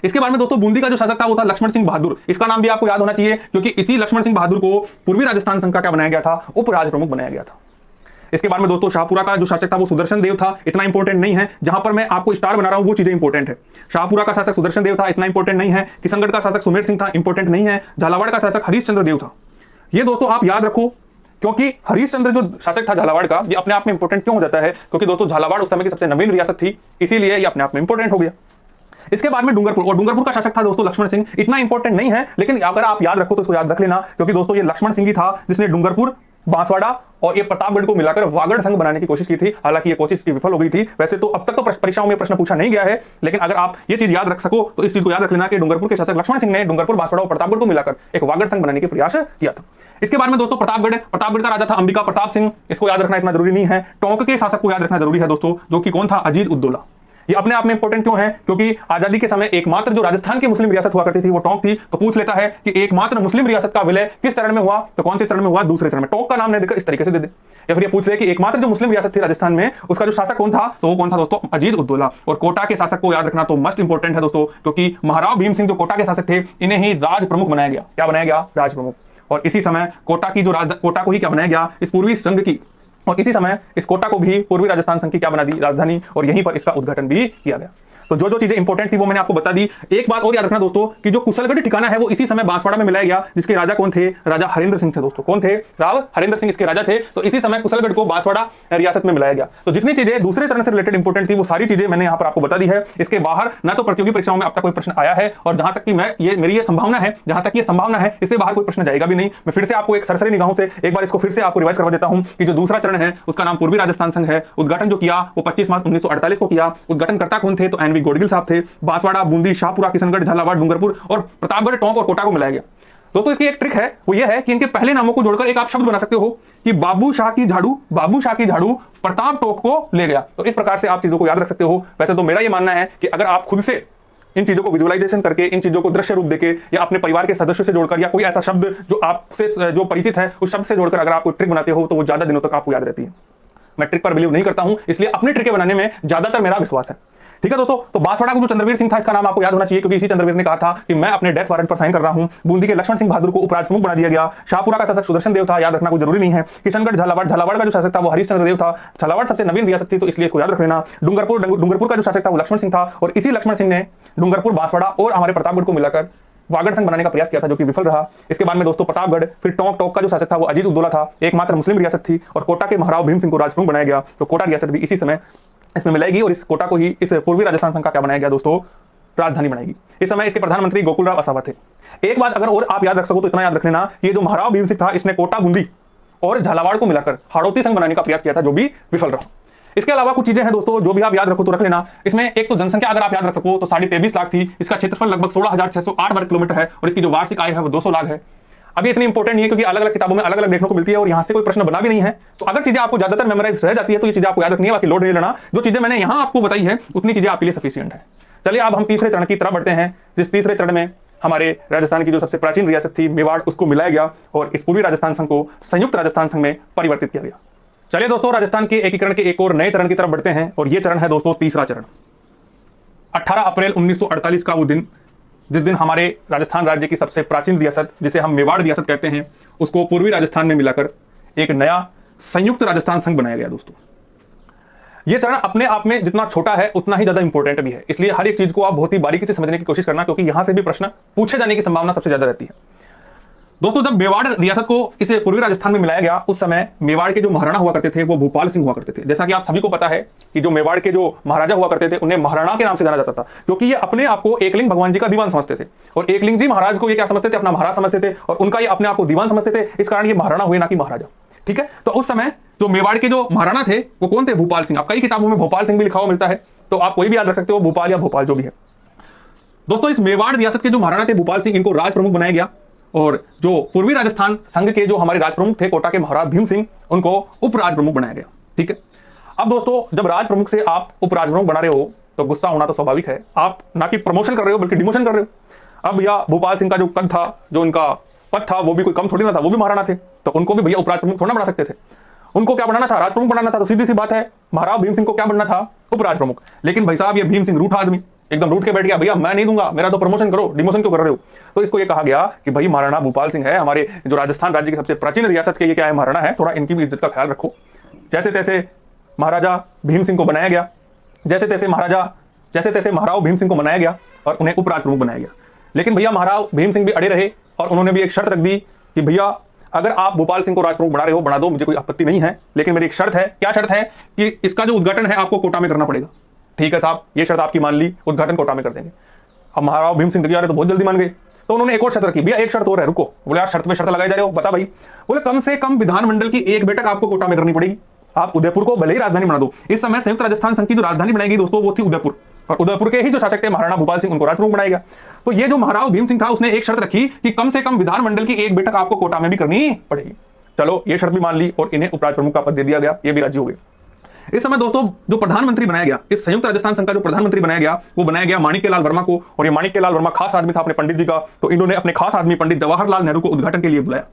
इसके बाद में दोस्तों बूंदी का जो शासक था वो था लक्ष्मण सिंह बहादुर। इसका नाम भी आपको याद होना चाहिए, क्योंकि इसी लक्ष्मण सिंह बहादुर को पूर्वी राजस्थान संघ का क्या बनाया गया था, उपराज प्रमुख बनाया गया था। इसके बाद में दोस्तों शाहपुरा का जो शासक था वो सुदर्शन देव था, इतना इंपॉर्टेंट नहीं है। जहां पर मैं आपको स्टार बना रहा हूं वो चीजें इंपॉर्टेंट है। शाहपुरा का शासक सुदर्शन देव था, इतना इंपॉर्टेंट नहीं है। किशनगढ़ का शासक सुमेर सिंह था, इंपॉर्टेंट नहीं है। झालावाड़ का शासक हरीशचंद्र देव था। ये दोस्तों आप याद रखो, क्योंकि हरीशचंद्र जो शासक था झालावाड़ का, ये अपने आप में इंपॉर्टेंट क्यों हो जाता है, क्योंकि दोस्तों झालावाड़ उस समय की सबसे नवीन रियासत थी, इसीलिए ये अपने आप में इंपॉर्टेंट हो गया। इसके बाद में डूंगरपुर, और डूंगरपुर का शासक था दोस्तों लक्ष्मण सिंह, इतना इंपॉर्टेंट नहीं है, लेकिन अगर आप याद रखो तो इसको याद रख लेना, क्योंकि दोस्तों ये लक्ष्मण सिंह ही था जिसने डूंगरपुर, बांसवाड़ा और ये प्रतापगढ़ को मिलाकर वागड़ संघ बनाने की कोशिश की थी। हालांकि ये कोशिश की विफल हो गई थी। वैसे तो अब तक तो परीक्षाओं में प्रश्न पूछा नहीं गया है, लेकिन अगर आप ये चीज याद रख सको तो इस चीज को याद रख लेना कि डूंगरपुर के शासक लक्ष्मण सिंह ने डूंगरपुर, बांसवाड़ा और प्रतापगढ़ को मिलाकर एक वागड़ संघ बनाने के प्रयास किया था। इसके बाद में दोस्तों प्रतापगढ़ का राजा था अंबिका प्रताप सिंह, इसको याद रखना इतना जरूरी नहीं है। टोंक के शासक को याद रखना जरूरी है दोस्तों, जो कि कौन था, अजीत उद्दौला। ये अपने आप में इंपॉर्टेंट क्यों है, क्योंकि आजादी के समय एकमात्र जो राजस्थान की मुस्लिम रियासत हुआ करती थी वो टोंक थी। तो पूछ लेता है कि एकमात्र मुस्लिम रियासत का विलय किस चरण में हुआ, तो कौन से चरण में हुआ, दूसरे चरण में। टोंक का नाम नहीं देकर इस तरीके से दे दे। या फिर ये पूछ ले कि एकमात्र जो मुस्लिम रियासत थी राजस्थान में, उसका जो शासक कौन था, तो वो कौन था दोस्तों, अजीत उद्दौला। और कोटा के शासक को याद रखना तो मस्ट इंपॉर्टेंट है दोस्तों, क्योंकि महाराव भीम सिंह जो कोटा के शासक थे, इन्हें ही राज प्रमुख बनाया गया। क्या बनाया गया, राज प्रमुख। और इसी समय कोटा को ही क्या बनाया गया, इस पूर्वी संघ की, और इसी समय इस कोटा को भी पूर्वी राजस्थान संघ की क्या बना दी, राजधानी, और यहीं पर इसका उद्घाटन भी किया गया। तो जो जो चीजें इंपॉर्टेंट थी वो मैंने आपको बता दी। एक बात और याद रखना दोस्तों कि जो कुशलगढ़ ठिकाना है वो इसी समय बांसवाड़ा में मिलाया गया, जिसके राजा कौन थे, राजा हरेंद्र सिंह थे दोस्तों। कौन थे, राव हरेंद्र सिंह इसके राजा थे। तो इसी समय कुशलगढ़ को बांसवाड़ा रियासत में मिलाया गया। तो जितनी चीजें दूसरे चरण से रिलेटेड इंपॉर्टेंट थी वो सारी चीजें मैंने यहाँ पर आपको बता दी है। इसके बाहर ना तो प्रतियोगी परीक्षाओं में अब तक कोई प्रश्न आया है, और जहां तक कि मेरी ये संभावना है, जहां तक ये संभावना है, इससे बाहर कोई प्रश्न जाएगा भी नहीं। मैं फिर से आपको एक सरसरी निगाहों से एक बार इसको फिर से आपको रिवाइज करवा देता हूं कि जो दूसरा चरण है उसका नाम पूर्वी राजस्थान संघ है। उद्घाटन जो किया वो 25 मार्च 1948 को किया। उद्घाटनकर्ता कौन थे, तो एनवी गोडगिल साहब थे। बांसवाड़ा, बूंदी, शाहपुरा, किशनगढ़, झालावाड़, डूंगरपुर और प्रतापगढ़, टोंक और कोटा को मिलाया गया। दोस्तों इसकी एक ट्रिक है, वो ये है कि इनके पहले नामों को जोड़कर एक आप शब्द बना सकते हो कि बाबू शाह की झाड़ू प्रताप टोंक को ले गया। तो इस प्रकार से आप चीजों को याद रख सकते हो। वैसे तो मेरा ये मानना है कि अगर आप खुद से इन चीजों को विजुअलाइजेशन करके, इन चीजों को दृश्य रूप देके, या अपने परिवार के सदस्यों से जोड़कर, या कोई ऐसा शब्द जो आपसे जो परिचित है उस शब्द से जोड़कर अगर आप कोई ट्रिक बनाते हो तो वो ज्यादा दिनों तक आपको याद रहती है। मैं ट्रिक पर बिलीव नहीं करता हूं, इसलिए अपनी ट्रिकें बनाने में ज्यादातर मेरा विश्वास है। ठीक है दोस्तों, तो बांसवाड़ा को जो चंद्रवीर सिंह था, इसका नाम आपको याद होना चाहिए, क्योंकि इसी चंद्रवीर ने कहा था कि मैं अपने डेथ वारंट पर साइन कर रहा हूं। बूंदी के लक्ष्मण सिंह बहादुर को उपराज प्रमुख बना दिया गया। शाहपुरा का शासक सुदर्शन देव था, याद रखना कोई जरूरी नहीं है। किशनगढ़, झालावाड़ का जो शासक था वो हरीशचंद्र देव था। झालावाड़ सबसे नवीन रियासत थी, तो इसलिए इसको याद रख लेना। डूंगरपुर का जो शासक था वो लक्ष्मण सिंह था, और इसी लक्ष्मण सिंह ने डूंगरपुर, बांसवाड़ा और हमारे प्रतापगढ़ को मिलाकर वागड़ संघ बनाने का प्रयास किया था, जो कि विफल रहा। इसके बाद में दोस्तों प्रतापगढ़, फिर टोंक का जो शासक था वो अजीत उद्दौला था, एकमात्र मुस्लिम रियासत थी, और कोटा के महाराव भीम सिंह को राजप्रमुख बनाया गया। तो कोटा रियासत भी इसी समय इसमें मिलाएगी, और इस कोटा को ही इस पूर्वी राजस्थान संघ का क्या बनाया गया दोस्तों, राजधानी बनाएगी। इस समय इसके प्रधानमंत्री गोकुलराव असावा थे। एक बात अगर और आप याद रख सको तो इतना याद रख लेना, ये जो महाराव भीम सिंह था इसने कोटा, बूंदी और झालावाड़ को मिलाकर हाड़ौती संघ बनाने का प्रयास किया था, जो भी विफल रहा। इसके अलावा कुछ चीजें हैं दोस्तों जो भी आप याद रखो तो रख लेना। इसमें एक तो जनसंख्या अगर आप याद रख सको तो 23.5 लाख थी। इसका क्षेत्रफल लगभग 16,608 वर्ग किलोमीटर है, और इसकी जो वार्षिक आय है वो 200 लाख है। अभी इतनी इंपॉर्टेंट नहीं है, क्योंकि अलग अलग किताबों में अलग अलग देखने को मिलती है, और यहाँ से कोई प्रश्न बना भी नहीं है। तो अगर चीजें आपको ज्यादातर मेमोराइज रह जाती है तो ये चीजें आपको याद रखनी है, बाकी लोड नहीं लेना। जो चीजें मैंने यहाँ आपको बताई है उतनी चीजें आपके लिए सफिशिएंट है। चलिए अब हम तीसरे चरण की तरफ बढ़ते हैं, जिस तीसरे चरण में हमारे राजस्थान की जो सबसे प्राचीन रियासत थी मेवाड़, उसको मिलाया गया और इस पूर्वी राजस्थान संघ को संयुक्त राजस्थान संघ में परिवर्तित किया गया। चलिए दोस्तों, राजस्थान के एकीकरण के एक और नए चरण की तरफ बढ़ते हैं, और यह चरण है दोस्तों तीसरा चरण। 18 अप्रैल 1948 का वो दिन जिस दिन हमारे राजस्थान राज्य की सबसे प्राचीन रियासत, जिसे हम मेवाड़ रियासत कहते हैं, उसको पूर्वी राजस्थान में मिलाकर एक नया संयुक्त राजस्थान संघ बनाया गया। दोस्तों यह चरण अपने आप में जितना छोटा है उतना ही ज्यादा इंपॉर्टेंट भी है, इसलिए हर एक चीज को आप बहुत ही बारीकी से समझने की कोशिश करना, क्योंकि यहां से भी प्रश्न पूछे जाने की संभावना सबसे ज्यादा रहती है। दोस्तों जब मेवाड़ रियासत को इस पूर्वी राजस्थान में मिलाया गया, उस समय मेवाड़ के जो महाराणा हुआ करते थे वो भोपाल सिंह हुआ करते थे। जैसा कि आप सभी को पता है कि जो मेवाड़ के जो महाराजा हुआ करते थे उन्हें महाराणा के नाम से जाना जाता था, क्योंकि ये अपने आप को एकलिंग भगवान जी का दीवान समझते थे, और एकलिंग जी महाराज को ये क्या समझते थे, अपना महाराज समझते थे, और उनका ये अपने आप को दीवान समझते थे। इस कारण ये महाराणा हुए, ना कि महाराजा। ठीक है, तो उस समय जो मेवाड़ के जो महाराणा थे वो कौन थे, भोपाल सिंह। अब कई किताबों में भोपाल सिंह भी लिखा हुआ मिलता है, तो आप कोई भी याद रख सकते हो, भोपाल या भोपाल जो भी है। दोस्तों इस मेवाड़ रियासत के जो महाराणा थे भोपाल सिंह, इनको राज प्रमुख बनाया गया, और जो पूर्वी राजस्थान संघ के जो हमारे राज प्रमुख थे कोटा के महाराज भीम सिंह, उनको उपराज प्रमुख बनाया गया। ठीक है, अब दोस्तों जब राज प्रमुख से आप उपराज प्रमुख बना रहे हो तो गुस्सा होना तो स्वाभाविक है। आप ना कि प्रमोशन कर रहे हो बल्कि डिमोशन कर रहे हो। अब या भोपाल सिंह का जो कद था, जो उनका पद था, वो भी कोई कम थोड़ी ना था, वो भी महाराणा थे, तो उनको भी भैया उपराज प्रमुख थोड़ा बना सकते थे। उनको क्या बनाना था, राज प्रमुख बनाना था। तो सीधी सी बात है, महाराज भीम सिंह को क्या बनना था, उपराज प्रमुख। लेकिन भाई साहब ये भीम सिंह रूठा आदमी, एकदम रूठ के बैठ गया, भैया मैं नहीं दूंगा, मेरा तो प्रमोशन करो, डिमोशन क्यों कर रहे हो। तो इसको ये कहा गया कि भाई महाराणा भोपाल सिंह है, हमारे जो राजस्थान राज्य की सबसे प्राचीन रियासत के ये क्या है, महाराणा है, थोड़ा इनकी भी इज्जत का ख्याल रखो। जैसे तैसे महाराजा भीम सिंह को बनाया गया, जैसे तैसे महाराव भीम सिंह को बनाया गया और उन्हें उपराज प्रमुख बनाया गया। लेकिन भैया महाराव भीम सिंह भी अड़े रहे और उन्होंने भी एक शर्त रख दी कि भैया अगर आप भोपाल सिंह को राज प्रमुख बना रहे हो बना दो, मुझे कोई आपत्ति नहीं है, लेकिन मेरी एक शर्त है। क्या शर्त है? कि इसका जो उद्घाटन है आपको कोटा में करना पड़ेगा। ठीक है साहब, ये शर्त आपकी मान ली, उद्घाटन कोटा में कर देंगे। अब महाराव भीम सिंह तो बहुत जल्दी मान गए, तो उन्होंने एक और शर्त रखी, भैया एक शर्त और है, रुको। बोले यार शर्त में शर्त लगाए जा रहे हो, बता भाई। बोले कम से कम विधानमंडल की एक बैठक आपको कोटा में करनी पड़ेगी। आप उदयपुर को भले ही राजधानी बना दो। इस समय संयुक्त राजस्थान संघ की जो राजधानी बनाई गई दोस्तों वो थी उदयपुर, और उदयपुर के ही जो शासक थे महाराणा भूपाल सिंह, उनको राज प्रमुख बनाया गया। तो ये जो महाराव भीम सिंह था उसने एक शर्त रखी कि कम से कम विधानमंडल की एक बैठक आपको कोटा में भी करनी पड़ेगी। चलो ये शर्त भी मान ली और इन्हें उपराज प्रमुख का पद दे दिया गया, ये भी राजी हो गए। इस समय दोस्तों जो प्रधानमंत्री बनाया गया, इस संयुक्त राजस्थान संघ का जो प्रधानमंत्री बनाया गया वो बनाया गया माणिक्यलाल वर्मा को। और ये माणिक्यलाल वर्मा खास आदमी था अपने पंडित जी का, तो इन्होंने अपने खास आदमी पंडित जवाहरलाल नेहरू को उद्घाटन के लिए बुलाया।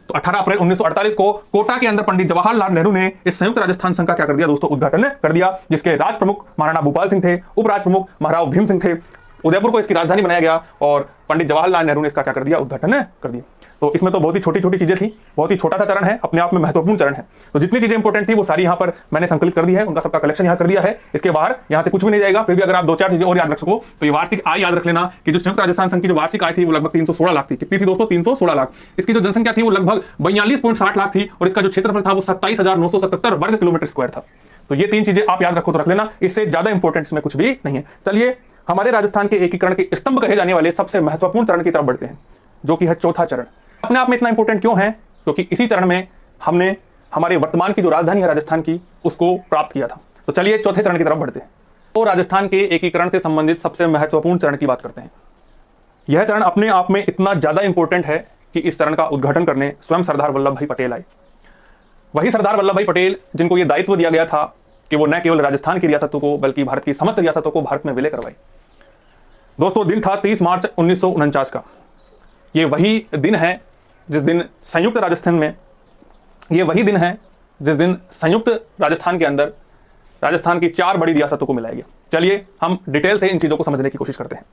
तो 18 अप्रैल 1948 को कोटा के अंदर पंडित जवाहरलाल नेहरू ने इस संयुक्त राजस्थान संघ का क्या कर दिया दोस्तों, उद्घाटन कर दिया, जिसके राज प्रमुख महाराणा भूपाल सिंह थे, उपराज प्रमुख महाराव भीम सिंह थे। उदयपुर को इसकी राजधानी बनाया गया और पंडित जवाहरलाल नेहरू ने इसका क्या कर दिया, उद्घाटन कर दिया। तो इसमें तो बहुत ही छोटी छोटी चीजें थी, बहुत ही छोटा सा चरण है, अपने आप में महत्वपूर्ण चरण है। तो जितनी चीजें इंपॉर्टेंट थी वो सारी यहाँ पर मैंने संकलित कर दी है, उनका सबका कलेक्शन यहाँ कर दिया है। इसके बाहर यहाँ से कुछ भी नहीं जाएगा। फिर भी अगर आप 2-4 चीजें और याद रख सको तो ये वार्षिक आय याद रख लेना कि जो संयुक्त राजस्थान संघ की जो वार्षिक आय थी वो लगभग 316 लाख थी। कितनी थी दोस्तों? 316 लाख। इसकी जो जनसंख्या थी वो लगभग 42.60 लाख थी और इसका जो क्षेत्रफल था वो 27,977 वर्ग किलोमीटर स्क्वायर था। तो ये 3 चीजें आप याद रखो तो रख लेना, इससे ज्यादा इंपॉर्टेंट इसमें कुछ भी नहीं है। चलिए हमारे राजस्थान के एकीकरण के स्तंभ कहे जाने वाले सबसे महत्वपूर्ण चरण की तरफ बढ़ते हैं, जो कि है चौथा चरण। अपने आप में इतना इंपॉर्टेंट क्यों है? क्योंकि इसी चरण में हमने हमारे वर्तमान की जो राजधानी है राजस्थान की उसको प्राप्त किया था। तो चलिए चौथे चरण की तरफ बढ़ते हैं। तो राजस्थान के एकीकरण से संबंधित सबसे महत्वपूर्ण चरण की बात करते हैं। यह चरण अपने आप में इतना ज्यादा इंपॉर्टेंट है कि इस चरण का उद्घाटन करने स्वयं सरदार वल्लभ भाई पटेल आए। वही सरदार वल्लभ भाई पटेल जिनको यह दायित्व दिया गया था कि वो न केवल राजस्थान की रियासतों को बल्कि भारत की समस्त रियासतों को भारत में विलय करवाए। दोस्तों दिन था 30 मार्च 1949 का। ये वही दिन है जिस दिन संयुक्त राजस्थान के अंदर राजस्थान की 4 बड़ी रियासतों को मिलाया गया। चलिए हम डिटेल से इन चीजों को समझने की कोशिश करते हैं।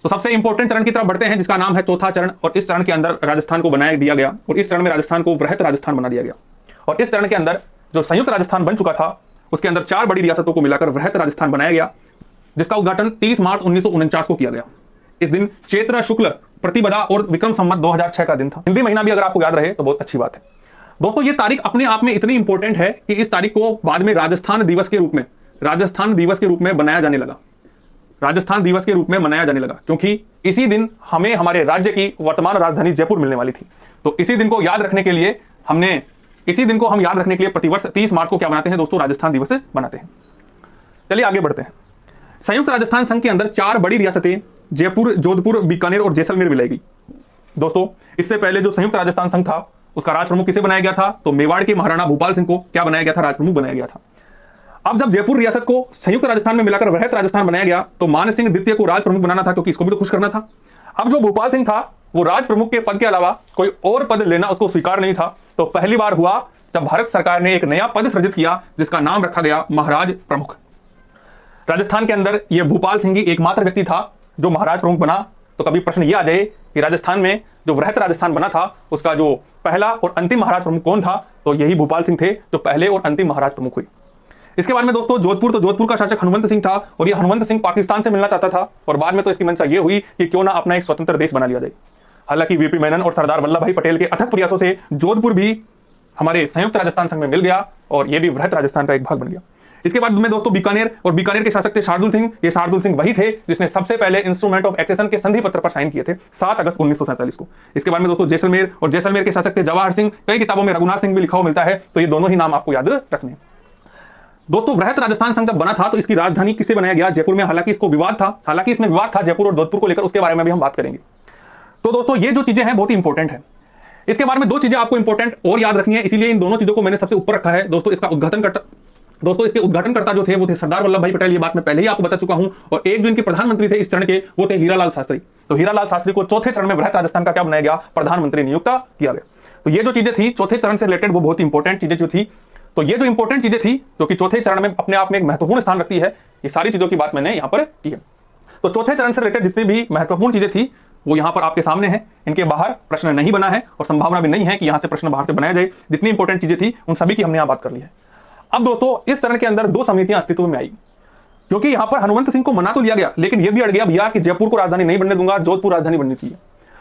तो सबसे इंपॉर्टेंट चरण की तरफ बढ़ते हैं जिसका नाम है चौथा चरण। और इस चरण के अंदर राजस्थान को बनाया दिया गया और इस चरण में राजस्थान को वृहत राजस्थान बना दिया गया। और इस चरण के अंदर जो संयुक्त राजस्थान बन चुका था उसके अंदर 4 बड़ी रियासतों को मिलाकर वृहत राजस्थान बनाया गया, जिसका उद्घाटन 30 मार्च 1949 को किया गया। इस दिन चैत्र शुक्ल प्रतिपदा और विक्रम संवत 2006 का दिन था। हिंदी महीना भी अगर आपको याद रहे तो बहुत अच्छी बात है। दोस्तों ये तारीख अपने आप में इतनी इंपॉर्टेंट है कि इस तारीख को बाद में राजस्थान दिवस के रूप में बनाया जाने लगा। राजस्थान दिवस के रूप में मनाया जाने लगा क्योंकि इसी दिन हमें हमारे राज्य की वर्तमान राजधानी जयपुर मिलने वाली थी। तो इसी दिन को याद रखने के लिए हम याद रखने के लिए प्रतिवर्ष 30 मार्च को क्या बनाते हैं दोस्तों, राजस्थान दिवस बनाते हैं। चलिए आगे बढ़ते हैं। संयुक्त राजस्थान संघ के अंदर 4 बड़ी रियासतें जयपुर, जोधपुर, बीकानेर और जैसलमेर मिलाई गई। दोस्तों इससे पहले जो संयुक्त राजस्थान संघ था उसका राज प्रमुख किसे बनाया गया था? तो मेवाड़ के महाराणा भूपाल सिंह को क्या बनाया गया था? राज प्रमुख बनाया गया था। अब जब जयपुर रियासत को संयुक्त राजस्थान में मिलाकर वृहत राजस्थान बनाया गया तो मान सिंह द्वितीय को राज प्रमुख बनाना था क्योंकि इसको भी तो खुश करना था। अब जो भूपाल सिंह था वो राज प्रमुख के पद के अलावा कोई और पद लेना उसको स्वीकार नहीं था। तो पहली बार हुआ जब भारत सरकार ने एक नया पद सृजित किया जिसका नाम रखा गया महाराज प्रमुख। राजस्थान के अंदर यह भूपाल सिंह ही एकमात्र व्यक्ति था जो महाराज प्रमुख बना। तो कभी प्रश्न यह आ जाए कि राजस्थान में जो वृहत राजस्थान बना था उसका जो पहला और अंतिम महाराज प्रमुख कौन था? तो यही भूपाल सिंह थे जो पहले और अंतिम महाराज प्रमुख हुए। इसके बाद में दोस्तों जोधपुर का शासक हनुमंत सिंह था और यह हनुमंत सिंह पाकिस्तान से मिलना चाहता था और बाद में तो इसकी मंशा यह हुई कि क्यों ना अपना एक स्वतंत्र देश बना लिया जाए। हालांकि वीपी मेनन और सरदार वल्लभ भाई पटेल के अथक प्रयासों से जोधपुर भी हमारे संयुक्त राजस्थान संघ में मिल गया और यह भी वृहत राजस्थान का एक भाग बन गया। इसके बाद में दोस्तों बीकानेर के शासक थे शार्दुल सिंह। ये शार्दुल सिंह वही थे जिसने सबसे पहले इंस्ट्रूमेंट ऑफ एक्सेशन के संधि पत्र पर साइन किए थे 7 अगस्त 1947 को। इसके बाद में दोस्तों जैसलमेर के शासक थे जवाहर सिंह। कई किताबों में रघुनाथ सिंह भी लिखा हुआ मिलता है, तो ये दोनों ही नाम आपको याद रखने। दोस्तों वृहत राजस्थान संघ जब बना था तो इसकी राजधानी किससे बनाया गया? जयपुर में। हालांकि इसमें विवाद था जयपुर और जोधपुर को लेकर, उसके बारे में भी हम बात करेंगे। तो दोस्तों ये जो चीजें हैं बहुत ही इंपॉर्टेंट है। इसके बारे में 2 चीजें आपको इंपॉर्टेंट और याद रखनी है, इसीलिए इन दोनों चीजों को मैंने सबसे ऊपर रखा है। दोस्तों इसके उद्घाटनकर्ता जो थे वो थे सरदार वल्लभ भाई पटेल, ये बात मैं पहले ही आपको बता चुका हूं। और एक जो इनके प्रधानमंत्री थे इस चरण के वो थे हीरालाल शास्त्री। तो हीरालाल शास्त्री को चौथे चरण में वृहत राजस्थान का क्या बनाया गया? प्रधानमंत्री नियुक्त किया गया। तो ये जो चीजें थी चौथे चरण से रिलेटेड वो बहुत इंपॉर्टेंट चीजें जो थी। तो ये जो इंपॉर्टेंट चीजें थी जो कि चौथे चरण में अपने आप में एक महत्वपूर्ण स्थान रखती है, ये सारी चीजों की बात मैंने यहां पर की है। तो चौथे चरण से रिलेटेड जितनी भी महत्वपूर्ण चीजें थी वो यहां पर आपके सामने है। इनके बाहर प्रश्न नहीं बना है और संभावना भी नहीं है कि यहां से प्रश्न बाहर से बनाया जाए। जितनी इंपॉर्टेंट चीजें थी उन सभी की हमने यहां बात कर ली है। अब दोस्तों इस चरण के अंदर दो समितियां अस्तित्व में आई, क्योंकि यहां पर हनुमंत सिंह को मना तो लिया गया, लेकिन यह भी अड़ गया भैया कि जयपुर को राजधानी नहीं बनने दूंगा, जोधपुर राजधानी बननी चाहिए।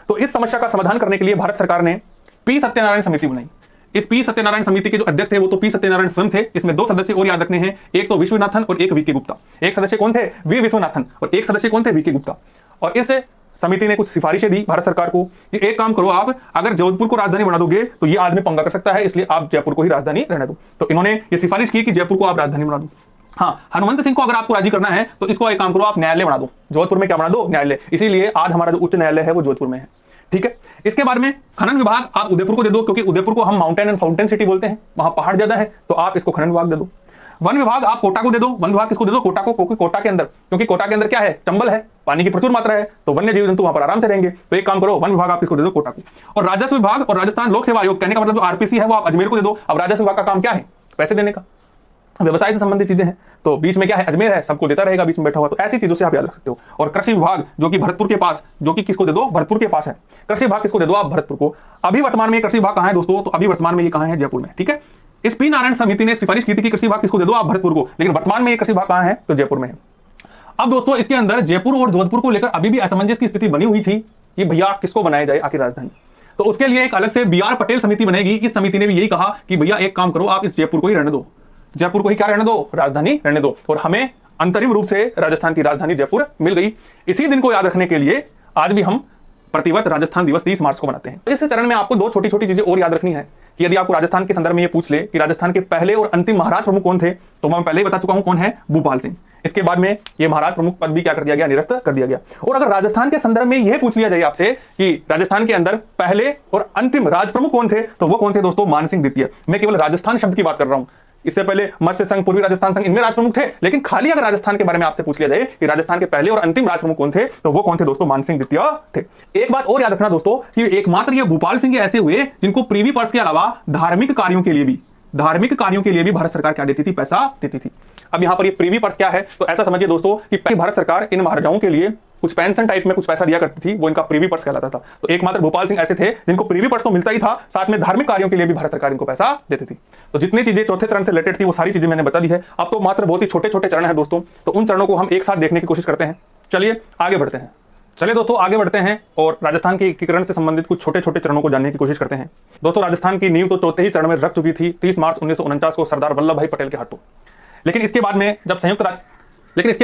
तो इस समस्या का समाधान करने के लिए भारत सरकार ने पी सत्यनारायण समिति बनाई। इस पी सत्यनारायण समिति के जो अध्यक्ष थे वो तो पी सत्यनारायण स्वयं थे। इसमें दो सदस्य और याद रखने हैं, एक तो विश्वनाथन और एक वीके गुप्ता। एक सदस्य कौन थे? वी विश्वनाथन, और एक सदस्य कौन थे? वीके गुप्ता। और इस समिति ने कुछ सिफारिशें दी भारत सरकार को कि एक काम करो, आप अगर जोधपुर को राजधानी बना दोगे तो ये आदमी पंगा कर सकता है, इसलिए आप जयपुर को ही राजधानी रहने दो। तो इन्होंने ये सिफारिश की कि जयपुर को आप राजधानी बना दो। हाँ, हनुमंत सिंह को अगर आपको राजी करना है तो इसको एक काम करो, आप न्यायालय बना दो। जोधपुर में क्या बना दो? न्यायालय। इसीलिए आज हमारा जो उच्च न्यायालय है वो जोधपुर में है। ठीक है। इसके बाद में खनन विभाग आप उदयपुर को दे दो, क्योंकि उदयपुर को हम माउंटेन एंड फाउंटेन सिटी बोलते हैं, वहां पहाड़ ज्यादा है, तो आप इसको खनन विभाग दे दो। वन विभाग आप कोटा को दे दो। वन विभाग किसको दे दो? कोटा को, क्योंकि कोटा के अंदर क्या है? चंबल है, पानी की प्रचुर मात्रा है, तो वन्य जीव जंतु वहां पर आराम से रहेंगे। तो एक काम करो, वन विभाग आप किसको दे दो? कोटा को। और राजस्व विभाग और राजस्थान लोक सेवा आयोग, कहने का मतलब जो आरपीसी है वो आप अजमेर को दे दो। अब राजस्व विभाग का काम क्या है? पैसे देने का, व्यवसाय से संबंधित चीजें हैं, तो बीच में क्या है? अजमेर है, सबको देता रहेगा बीच में बैठा हुआ। तो ऐसी चीजों से आप याद रख सकते हो। और कृषि विभाग जो कि भरतपुर के पास, जो कि किसको दे दो? भरतपुर के पास है। कृषि विभाग किसको दे दो? आप भरतपुर को। अभी वर्तमान में कृषि विभाग कहां है दोस्तों? तो अभी वर्तमान में ये कहां है? जयपुर में। ठीक है। इस पी नारायण समिति ने सिफारिश की थी कि कृषि विभाग किसको दे दो? आप भरतपुर को, लेकिन वर्तमान में ये कृषि विभाग कहां है? तो जयपुर में है। अब दोस्तों इसके अंदर जयपुर और जोधपुर को लेकर अभी भी असमंजस की स्थिति बनी हुई थी कि भैया किसको बनाया जाए आखिर राजधानी। तो उसके लिए एक अलग से बी आर पटेल समिति बनेगी। इस समिति ने भी यही कहा कि भैया एक काम करो, आप इस जयपुर को ही रहने दो। जयपुर को ही क्या रहने दो? राजधानी रहने दो। और हमें अंतरिम रूप से राजस्थान की राजधानी जयपुर मिल गई। इसी दिन को याद रखने के लिए आज भी हम प्रतिवर्ष राजस्थान दिवस 30 मार्च को मनाते हैं। तो इस चरण में आपको दो छोटी छोटी चीजें और याद रखनी है कि यदि आपको राजस्थान के संदर्भ में ये पूछ ले कि राजस्थान के पहले और अंतिम महाराज प्रमुख कौन थे, तो मैं पहले ही बता चुका हूं कौन है? भूपाल सिंह। इसके बाद में ये महाराज प्रमुख पद भी क्या कर दिया गया? निरस्त कर दिया गया। और अगर राजस्थान के संदर्भ में यह पूछ लिया जाए आपसे कि राजस्थान के अंदर पहले और अंतिम राज प्रमुख कौन थे, तो वो कौन थे दोस्तों? मानसिंह द्वितीय। मैं केवल राजस्थान शब्द की बात कर रहा हूं, इससे पहले मत्स्य संघ, पूर्वी राजस्थान संघ, इनमें राजप्रमुख थे। लेकिन खाली अगर राजस्थान के बारे में आपसे पूछ लिया जाए कि राजस्थान के पहले और अंतिम राजप्रमुख कौन थे, तो वो कौन थे दोस्तों? मानसिंह द्वितीय थे। एक बात और याद रखना दोस्तों कि एकमात्र ये भूपाल सिंह ऐसे हुए जिनको प्रीवी पर्स के अलावा धार्मिक कार्यों के लिए भी भारत सरकार क्या देती थी? पैसा देती थी। अब यहां पर ये प्रीवी पर्स क्या है? तो ऐसा समझिए दोस्तों कि भारत सरकार इन महाराजाओं के लिए कुछ पेंशन टाइप में कुछ पैसा दिया करती थी, वो इनका प्रीवी पर्स कहलाता था। तो एकमात्र भोपाल सिंह ऐसे थे जिनको प्रीवी पर्स तो मिलता ही था, साथ में धार्मिक कार्यों के लिए भी भारत सरकार इनको पैसा देती थी। तो जितनी चीजें चौथे चरण से रिलेटेड थी वो सारी चीजें मैंने बता दी है। अब तो मात्र बहुत ही छोटे छोटे चरण है दोस्तों, तो उन चरणों को हम एक साथ देखने की कोशिश करते हैं। चलिए आगे बढ़ते हैं। चलिए दोस्तों आगे बढ़ते हैं और राजस्थान के एकीकरण से संबंधित कुछ छोटे छोटे चरणों को जानने की कोशिश करते हैं। दोस्तों राजस्थान की नींव तो चौथे ही चरण में रख चुकी थी 30 मार्च 1949 को सरदार वल्लभ भाई पटेल के हाथों। लेकिन इसके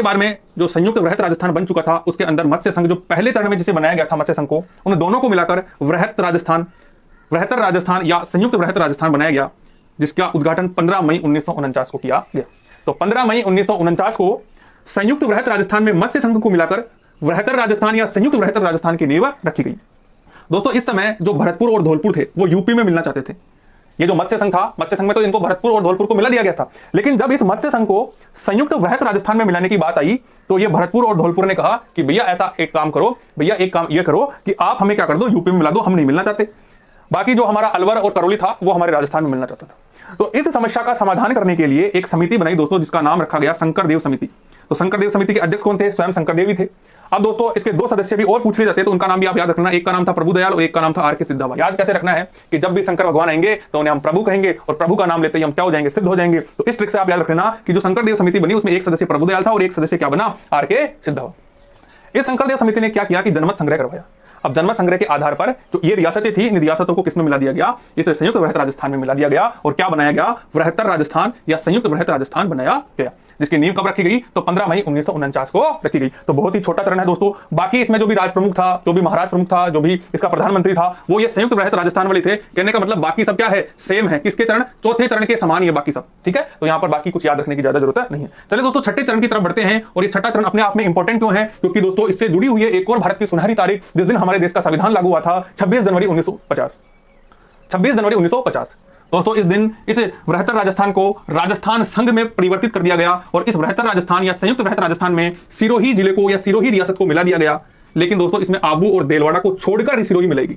बाद में जो संयुक्त वृहत राजस्थान बन चुका था, उसके अंदर मत्स्य संघ जो पहले चरण में जिसे बनाया गया था मत्स्य संघ को, उन दोनों को मिलाकर वृहत्तर राजस्थान या संयुक्त वृहत राजस्थान बनाया गया, जिसका उद्घाटन 15 मई 1949 को किया गया। तो 15 मई 1949 को संयुक्त वृहत राजस्थान में मत्स्य संघ को मिलाकर वृहत्तर राजस्थान या संयुक्त वृहत्तर राजस्थान की नींव रखी गई। दोस्तों इस समय जो भरतपुर और धौलपुर थे वो यूपी में मिलना चाहते थे। ये जो मत्स्य संघ था, मत्स्य संघ में तो इनको भरतपुर और धौलपुर को मिला दिया गया था, लेकिन जब इस मत्स्य संघ को संयुक्त वृहत राजस्थान में मिलाने की बात आई तो ये भरतपुर और धौलपुर ने कहा कि भैया ऐसा एक काम करो, भैया एक काम ये करो कि आप हमें क्या कर दो, यूपी में मिला दो, हम नहीं मिलना चाहते। बाकी जो हमारा अलवर और करौली था वो हमारे राजस्थान में मिलना चाहता था। तो इस समस्या का समाधान करने के लिए एक समिति बनाई दोस्तों, जिसका नाम रखा गया शंकरदेव समिति। तो शंकरदेव समिति के अध्यक्ष कौन थे? स्वयं शंकरदेव ही थे। अब दोस्तों इसके दो सदस्य भी और पूछ लिए जाते तो उनका नाम भी आप याद रखना। एक का नाम था प्रभुदयाल और एक का नाम था आर.के. सिद्धवा। याद कैसे रखना है कि जब भी शंकर भगवान आएंगे तो उन्हें हम प्रभु कहेंगे और प्रभु का नाम लेते ही हम क्या हो जाएंगे? सिद्ध हो जाएंगे। तो इस ट्रिक से आप याद रखना कि जो शंकरदेव समिति बनी उसमें एक सदस्य प्रभुदयाल था और एक सदस्य क्या बना? आर.के. सिद्धवा। इस शंकरदेव समिति ने क्या किया कि जनमत संग्रह करवाया। अब जनमत संग्रह के आधार पर जो ये रियासतें थी, इन रियासतों को किसमें मिला दिया गया? इस संयुक्त वृहत राजस्थान में मिला दिया गया। और क्या बनाया गया? वृहत्तर राजस्थान या संयुक्त वृहत राजस्थान बनाया गया, जिसकी नींव कब रखी गई? तो 15 मई 1949 को रखी गई। तो बहुत ही छोटा चरण है दोस्तों। बाकी इसमें जो भी राज प्रमुख था, जो भी महाराज प्रमुख था, जो भी इसका प्रधानमंत्री था, वो ये संयुक्त वृहत राजस्थान वाले थे। कहने का मतलब बाकी सब क्या है? सेम है। किसके चरण? चौथे चरण के समान ही है बाकी सब। ठीक है, तो यहां पर बाकी कुछ याद रखने की ज्यादा जरूरत नहीं है। चलिए दोस्तों छठे चरण की तरफ बढ़ते हैं। और ये छठा चरण अपने आप में इंपॉर्टेंट क्यों है? क्योंकि दोस्तों इससे जुड़ी हुई है एक और भारत की सुनहरी तारीख, जिस दिन हमारे देश का संविधान लागू हुआ था, 26 जनवरी 1950। 26 जनवरी 1950 दोस्तों इस दिन इस वृहत्तर राजस्थान को राजस्थान संघ में परिवर्तित कर दिया गया और इस वृहत्तर राजस्थान या संयुक्त वृहत्तर राजस्थान में सिरोही जिले को या सिरोही रियासत को मिला दिया गया। लेकिन दोस्तों इसमें आबू और देलवाड़ा को छोड़कर सिरोही मिलेगी।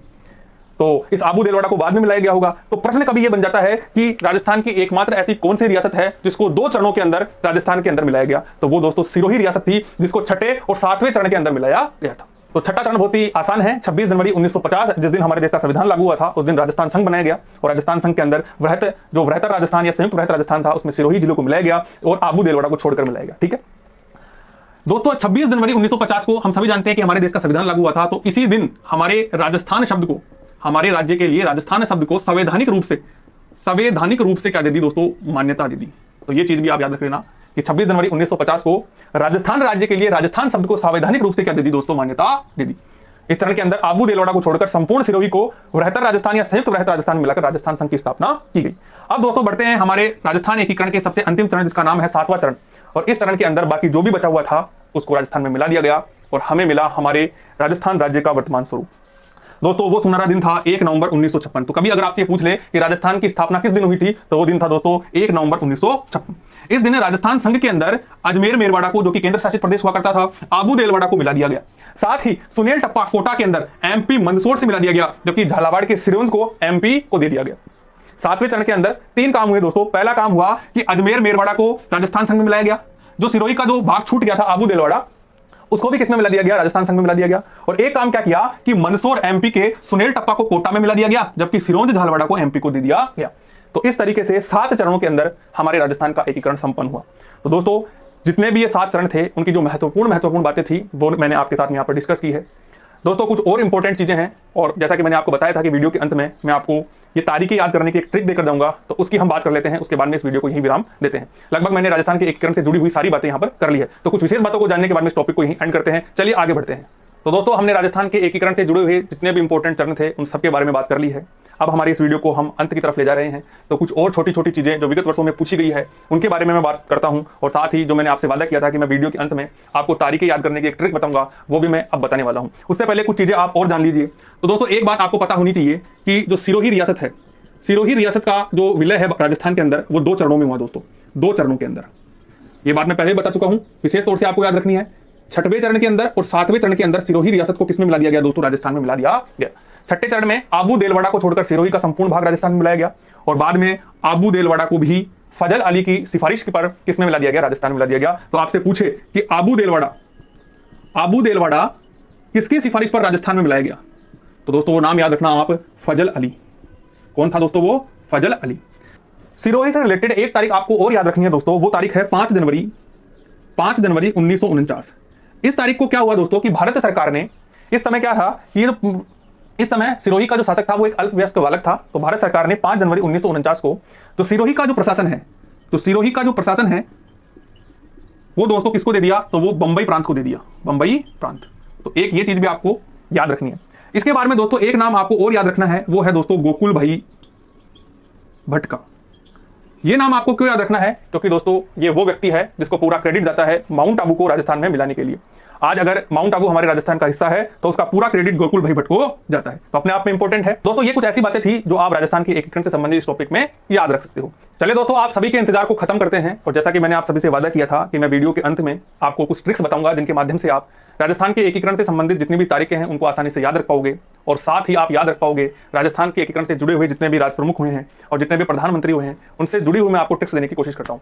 तो इस आबू देलवाड़ा को बाद में मिलाया गया होगा। तो प्रश्न कभी यह बन जाता है कि राजस्थान की एकमात्र ऐसी कौन सी रियासत है जिसको दो चरणों के अंदर राजस्थान के अंदर मिलाया गया? तो वो दोस्तों सिरोही रियासत थी, जिसको छठे और सातवें चरण के अंदर मिलाया गया था। तो छठा चरण बहुत ही आसान है। 26 जनवरी 1950 जिस दिन हमारे देश का संविधान लागू हुआ था, उस दिन राजस्थान संघ बनाया गया और राजस्थान संघ के अंदर वृहत्तर राजस्थान या संयुक्त वृहत्तर राजस्थान था, उसमें सिरोही जिले को मिलाया गया और आबू देलवाड़ा को छोड़कर मिलाया गया। ठीक है दोस्तों, 26 जनवरी 1950 को हम सभी जानते हैं कि हमारे देश का संविधान लागू हुआ था। तो इसी दिन हमारे राजस्थान शब्द को, हमारे राज्य के लिए राजस्थान शब्द को संवैधानिक रूप से क्या दे दी दोस्तों, मान्यता दे दी। तो ये चीज भी आप याद रख लेना कि 26 जनवरी 1950 को राजस्थान राज्य के लिए राजस्थान शब्द को संवैधानिक रूप से क्या दे दी दोस्तों, मान्यता दे दी। इस चरण के अंदर आबू देलवाड़ा को छोड़कर संपूर्ण सिरोही को वृहत्तर राजस्थान या संयुक्त वृहत्तर राजस्थान मिलाकर राजस्थान संघ की स्थापना की गई। अब दोस्तों बढ़ते हैं हमारे राजस्थान एकीकरण के सबसे अंतिम चरण, जिसका नाम है 7वां चरण। और इस चरण के अंदर बाकी जो भी बचा हुआ था उसको राजस्थान में मिला दिया गया और हमें मिला हमारे राजस्थान राज्य का वर्तमान स्वरूप। दोस्तों वो सुनहरा दिन था 1 नवंबर 1956। तो कभी अगर आपसे पूछ ले कि राजस्थान की स्थापना किस दिन हुई थी, तो वो दिन था दोस्तों 1 नवंबर 1956। इस दिन राजस्थान संघ के अंदर अजमेर मेरवाड़ा को, जो कि केंद्र शासित प्रदेश हुआ करता था, आबू देलवाड़ा को मिला दिया गया। साथ ही सुनील टप्पा कोटा के अंदर एमपी मंदसौर से मिला दिया गया, जबकि झालावाड़ के सिरोंज को एमपी को दे दिया गया। 7वें चरण के अंदर 3 काम हुए दोस्तों। पहला काम हुआ कि अजमेर मेरवाड़ा को राजस्थान संघ में मिलाया गया। जो सिरोही का जो भाग छूट गया था आबू देलवाड़ा, उसको भी किसमें मिला दिया गया, राजस्थान संघ में मिला दिया गया। और एक काम क्या किया कि मंदसौर एमपी के सुनील टप्पा को कोटा में मिला दिया गया, जबकि सिरोंज झालावाड़ा को एमपी को दे दिया गया। तो इस तरीके से 7 चरणों के अंदर हमारे राजस्थान का एकीकरण संपन्न हुआ। तो दोस्तों जितने भी ये 7 चरण थे, उनकी जो महत्वपूर्ण बातें थी वो मैंने आपके साथ यहाँ पर डिस्कस की है। दोस्तों कुछ और इंपॉर्टेंट चीजें हैं, और जैसा कि मैंने आपको बताया था कि वीडियो के अंत में मैं आपको ये तारीखें याद करने की एक ट्रिक देकर जाऊंगा, तो उसकी हम बात कर लेते हैं। उसके बाद में इस वीडियो को यहीं विराम देते हैं। लगभग मैंने राजस्थान के एकीकरण से जुड़ी हुई सारी बातें यहाँ पर कर ली है। तो कुछ विशेष बातों को जानने के बाद में इस टॉपिक को यहीं एंड करते हैं। चलिए आगे बढ़ते हैं। तो दोस्तों हमने राजस्थान के एकीकरण से जुड़े हुए जितने भी इंपॉर्टेंट चरण थे उन सबके बारे में बात कर ली है। अब हमारे इस वीडियो को हम अंत की तरफ ले जा रहे हैं। तो कुछ और छोटी छोटी चीजें जो विगत वर्षों में पूछी गई है उनके बारे में मैं बात करता हूं, और साथ ही जो मैंने आपसे वादा किया था कि मैं वीडियो के अंत में आपको तारीखें याद करने की एक ट्रिक बताऊंगा, वो भी मैं अब बताने वाला हूं। उससे पहले कुछ चीजें आप और जान लीजिए। तो दोस्तों एक बात आपको पता होनी चाहिए कि जो सिरोही रियासत है, सिरोही रियासत का जो विलय है राजस्थान के अंदर, वो 2 चरणों में हुआ दोस्तों। 2 चरणों के अंदर, ये बात मैं पहले बता चुका हूं, विशेष तौर से आपको याद रखनी है। 6वें चरण के अंदर और 7वें चरण के अंदर सिरोही रियासत को किसमें मिला दिया गया दोस्तों, राजस्थान में मिला दिया गया। 6ठे चरण में आबू देलवाड़ा को छोड़कर सिरोही का संपूर्ण भाग राजस्थान में मिलाया गया, और बाद में आबू देलवाड़ा को भी फजल अली की सिफारिश पर किसमें मिला दिया गया, राजस्थान में मिला दिया गया। तो आपसे पूछे कि आबू देलवाड़ा किसकी सिफारिश पर राजस्थान में मिलाया गया, तो दोस्तों वो नाम याद रखना आप, फजल अली। कौन था दोस्तों वो, फजल अली। सिरोही से रिलेटेड एक तारीख आपको और याद रखनी है दोस्तों, वो तारीख है 5 जनवरी 1949। इस तारीख को क्या हुआ दोस्तों कि भारत सरकार ने, इस समय क्या था, इस समय सिरोही का जो शासक था वो एक अल्पवयस्क बालक था। तो भारत सरकार ने 5 जनवरी 1949 को जो सिरोही का जो प्रशासन है, वो दोस्तों किसको दे दिया, तो वो बंबई प्रांत को दे दिया, बंबई प्रांत। तो एक ये चीज भी आपको याद रखनी है। इसके बारे में दोस्तों एक नाम आपको और याद रखना है, वो है दोस्तों गोकुल भाई भट्ट का। ये नाम आपको क्यों याद रखना है, क्योंकि दोस्तों ये वो व्यक्ति है जिसको पूरा क्रेडिट जाता है माउंट आबू को राजस्थान में मिलाने के लिए। आज अगर माउंट आबू हमारे राजस्थान का हिस्सा है तो उसका पूरा क्रेडिट गोकुल भाई भट्ट को जाता है। तो अपने आप में इंपॉर्टेंट है दोस्तों। ये कुछ ऐसी बातें थी जो आप राजस्थान के एकीकरण से संबंधित इस टॉपिक में याद रख सकते हो। चलिए दोस्तों आप सभी के इंतजार को खत्म करते हैं, और जैसा कि मैंने आप सभी से वादा किया था कि मैं वीडियो के अंत में आपको कुछ ट्रिक्स बताऊंगा जिनके माध्यम से आप राजस्थान के एकीकरण से संबंधित जितनी भी तारीखें हैं उनको आसानी से याद रख पाओगे, और साथ ही आप याद रख पाओगे राजस्थान के एकीकरण से जुड़े हुए जितने भी राज प्रमुख हुए हैं और जितने भी प्रधानमंत्री हुए हैं उनसे जुड़ी हुई मैं आपको ट्रिक्स देने की कोशिश करता हूं।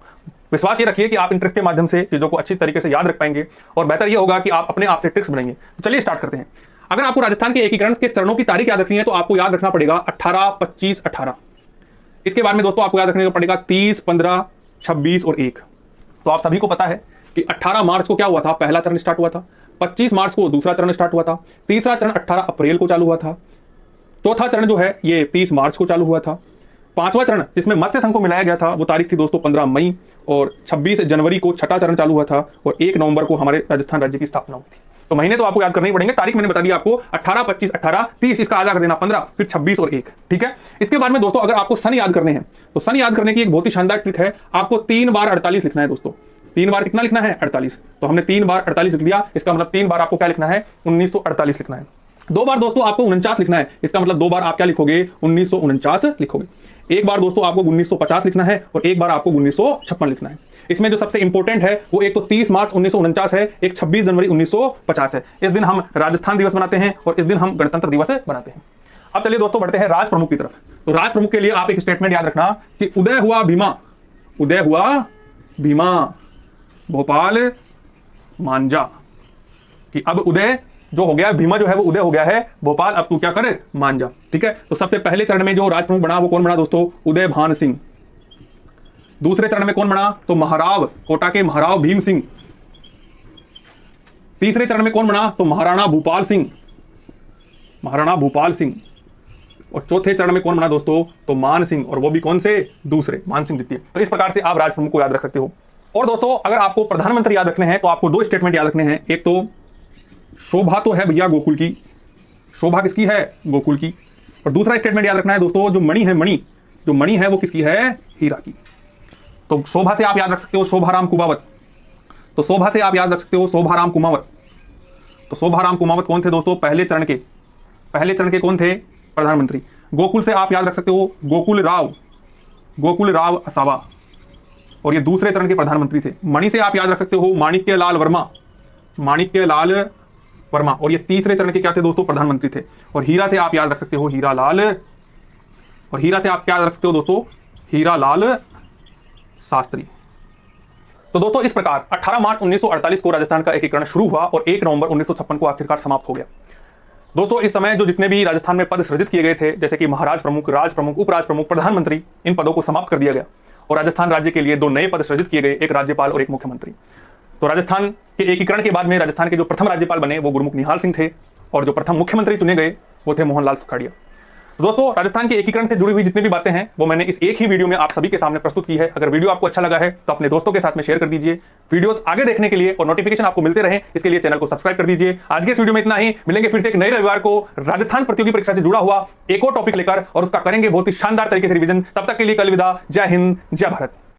विश्वास ये रखिए कि आप इन ट्रिक्स के माध्यम से चीजों को अच्छी तरीके से याद रख पाएंगे, और बेहतर ये होगा कि आप अपने आप से ट्रिक्स बनाएंगे। तो चलिए स्टार्ट करते हैं। अगर आपको राजस्थान के एकीकरण के चरणों की तारीख याद रखनी है तो आपको याद रखना पड़ेगा 18, 25, 18। इसके बाद में दोस्तों आपको याद रखने का पड़ेगा 30, 15, 26 और 1। तो आप सभी को पता है कि 18 मार्च को क्या हुआ था, पहला चरण स्टार्ट हुआ था। 25 मार्च को दूसरा चरण स्टार्ट हुआ था। तीसरा चरण 18 अप्रैल को चालू हुआ था। चौथा चरण जो है ये 30 मार्च को चालू हुआ था। 5वां चरण जिसमें मत्स्य संघ को मिलाया गया था वो तारीख थी दोस्तों 15 मई, और 26 जनवरी को छठा चरण चालू हुआ था, और 1 नवंबर को हमारे राजस्थान राज्य की स्थापना हुई थी। तो महीने तो आपको याद करने ही पड़ेंगे। तारीख मैंने बता दी आपको 18, 25, 18, 30, इसका आधा कर देना 15, फिर 26 और 1। ठीक है। इसके बाद में दोस्तों अगर आपको सन याद करने हैं तो सन याद करने की एक बहुत ही शानदार ट्रिक है। आपको 3 बार 48 लिखना है दोस्तों। 3 बार कितना लिखना है, 48। तो हमने 3 बार 48 लिख दिया, इसका मतलब 3 बार आपको क्या लिखना है, 1948 लिखना है। 2 बार दोस्तों आपको 49 लिखना है, इसका मतलब 2 बार आप क्या लिखोगे, 1949 लिखोगे। 1 बार दोस्तों आपको 1950 लिखना है, और 1 बार आपको 1956 लिखना है। इसमें जो सबसे इंपॉर्टेंट है वो एक तो 30 मार्च 1949 है, एक 26 जनवरी 1950 है। इस दिन हम राजस्थान दिवस बनाते हैं और इस दिन हम गणतंत्र दिवस बनाते हैं। अब चलिए दोस्तों बढ़ते हैं राज प्रमुख की तरफ। तो राज प्रमुख के लिए आप एक स्टेटमेंट याद रखना कि उदय हुआ भीमा भोपाल मांझा, कि अब उदय जो हो गया भीमा जो है वो उदय हो गया है भोपाल, अब तू क्या करे मान जा। ठीक है, तो सबसे पहले चरण में जो राज प्रमुख बना वो कौन बना दोस्तों, उदय भान सिंह। दूसरे चरण में कौन बना, तो महाराव, कोटा के महाराव भीम सिंह। तीसरे चरण में कौन बना, तो महाराणा भूपाल सिंह, महाराणा भूपाल सिंह। और चौथे चरण में कौन बना दोस्तों, तो मान सिंह, और वो भी कौन से, दूसरे, मान सिंह द्वितीय। तो इस प्रकार से आप राज प्रमुख को याद रख सकते हो। और दोस्तों अगर आपको प्रधानमंत्री याद रखने हैं तो आपको दो स्टेटमेंट याद रखने हैं। एक तो शोभा तो है भैया गोकुल की, शोभा किसकी है, गोकुल की। और दूसरा स्टेटमेंट याद रखना है दोस्तों, जो मणि है, मणि, जो मणि है वो किसकी है, हीरा की। तो शोभा से आप याद रख सकते हो शोभाराम कुमावत, तो शोभा से आप याद रख सकते हो शोभाराम कुमावत। तो शोभाराम कुमावत कौन थे दोस्तों, पहले चरण के कौन थे, प्रधानमंत्री। गोकुल से आप याद रख सकते हो गोकुल राव असावा, और ये दूसरे चरण के प्रधानमंत्री थे। मणि से आप याद रख सकते हो माणिक्यलाल वर्मा, और ये तीसरे चरण के क्या थे दोस्तों, प्रधानमंत्री थे। और हीरा से आप याद रख सकते हो हीरालाल, और हीरा से आप क्या याद रख सकते हो दोस्तों, हीरालाल शास्त्री। तो दोस्तों इस प्रकार 18 मार्च 1948 को राजस्थान का एकीकरण शुरू हुआ और 1 नवंबर 1956 को आखिरकार समाप्त हो गया। दोस्तों इस समय जो जितने भी राजस्थान में पद सृजित किए गए थे, जैसे कि महाराज प्रमुख, राज प्रमुख, उपराज प्रमुख, प्रधानमंत्री, इन पदों को समाप्त कर दिया गया और राजस्थान राज्य के लिए 2 नए पद सृजित किए गए, एक राज्यपाल और एक मुख्यमंत्री। तो राजस्थान के एकीकरण के बाद में राजस्थान के जो प्रथम राज्यपाल बने वो गुरमुख निहाल सिंह थे, और जो प्रथम मुख्यमंत्री चुने गए वो थे मोहनलाल सुखाड़िया। तो दोस्तों राजस्थान के एकीकरण से जुड़ी हुई जितनी भी बातें हैं वो मैंने इस एक ही वीडियो में आप सभी के सामने प्रस्तुत की है। अगर वीडियो आपको अच्छा लगा है तो अपने दोस्तों के साथ में शेयर कर दीजिए। वीडियोस आगे देखने के लिए और नोटिफिकेशन आपको मिलते रहे इसके लिए चैनल को सब्सक्राइब कर दीजिए। आज के इस वीडियो में इतना ही, मिलेंगे फिर से एक नए रविवार को राजस्थान प्रतियोगी परीक्षा से जुड़ा हुआ एक और टॉपिक लेकर, और उसका करेंगे बहुत ही शानदार तरीके से रिवीजन। तब तक के लिए अलविदा, जय हिंद, जय भारत।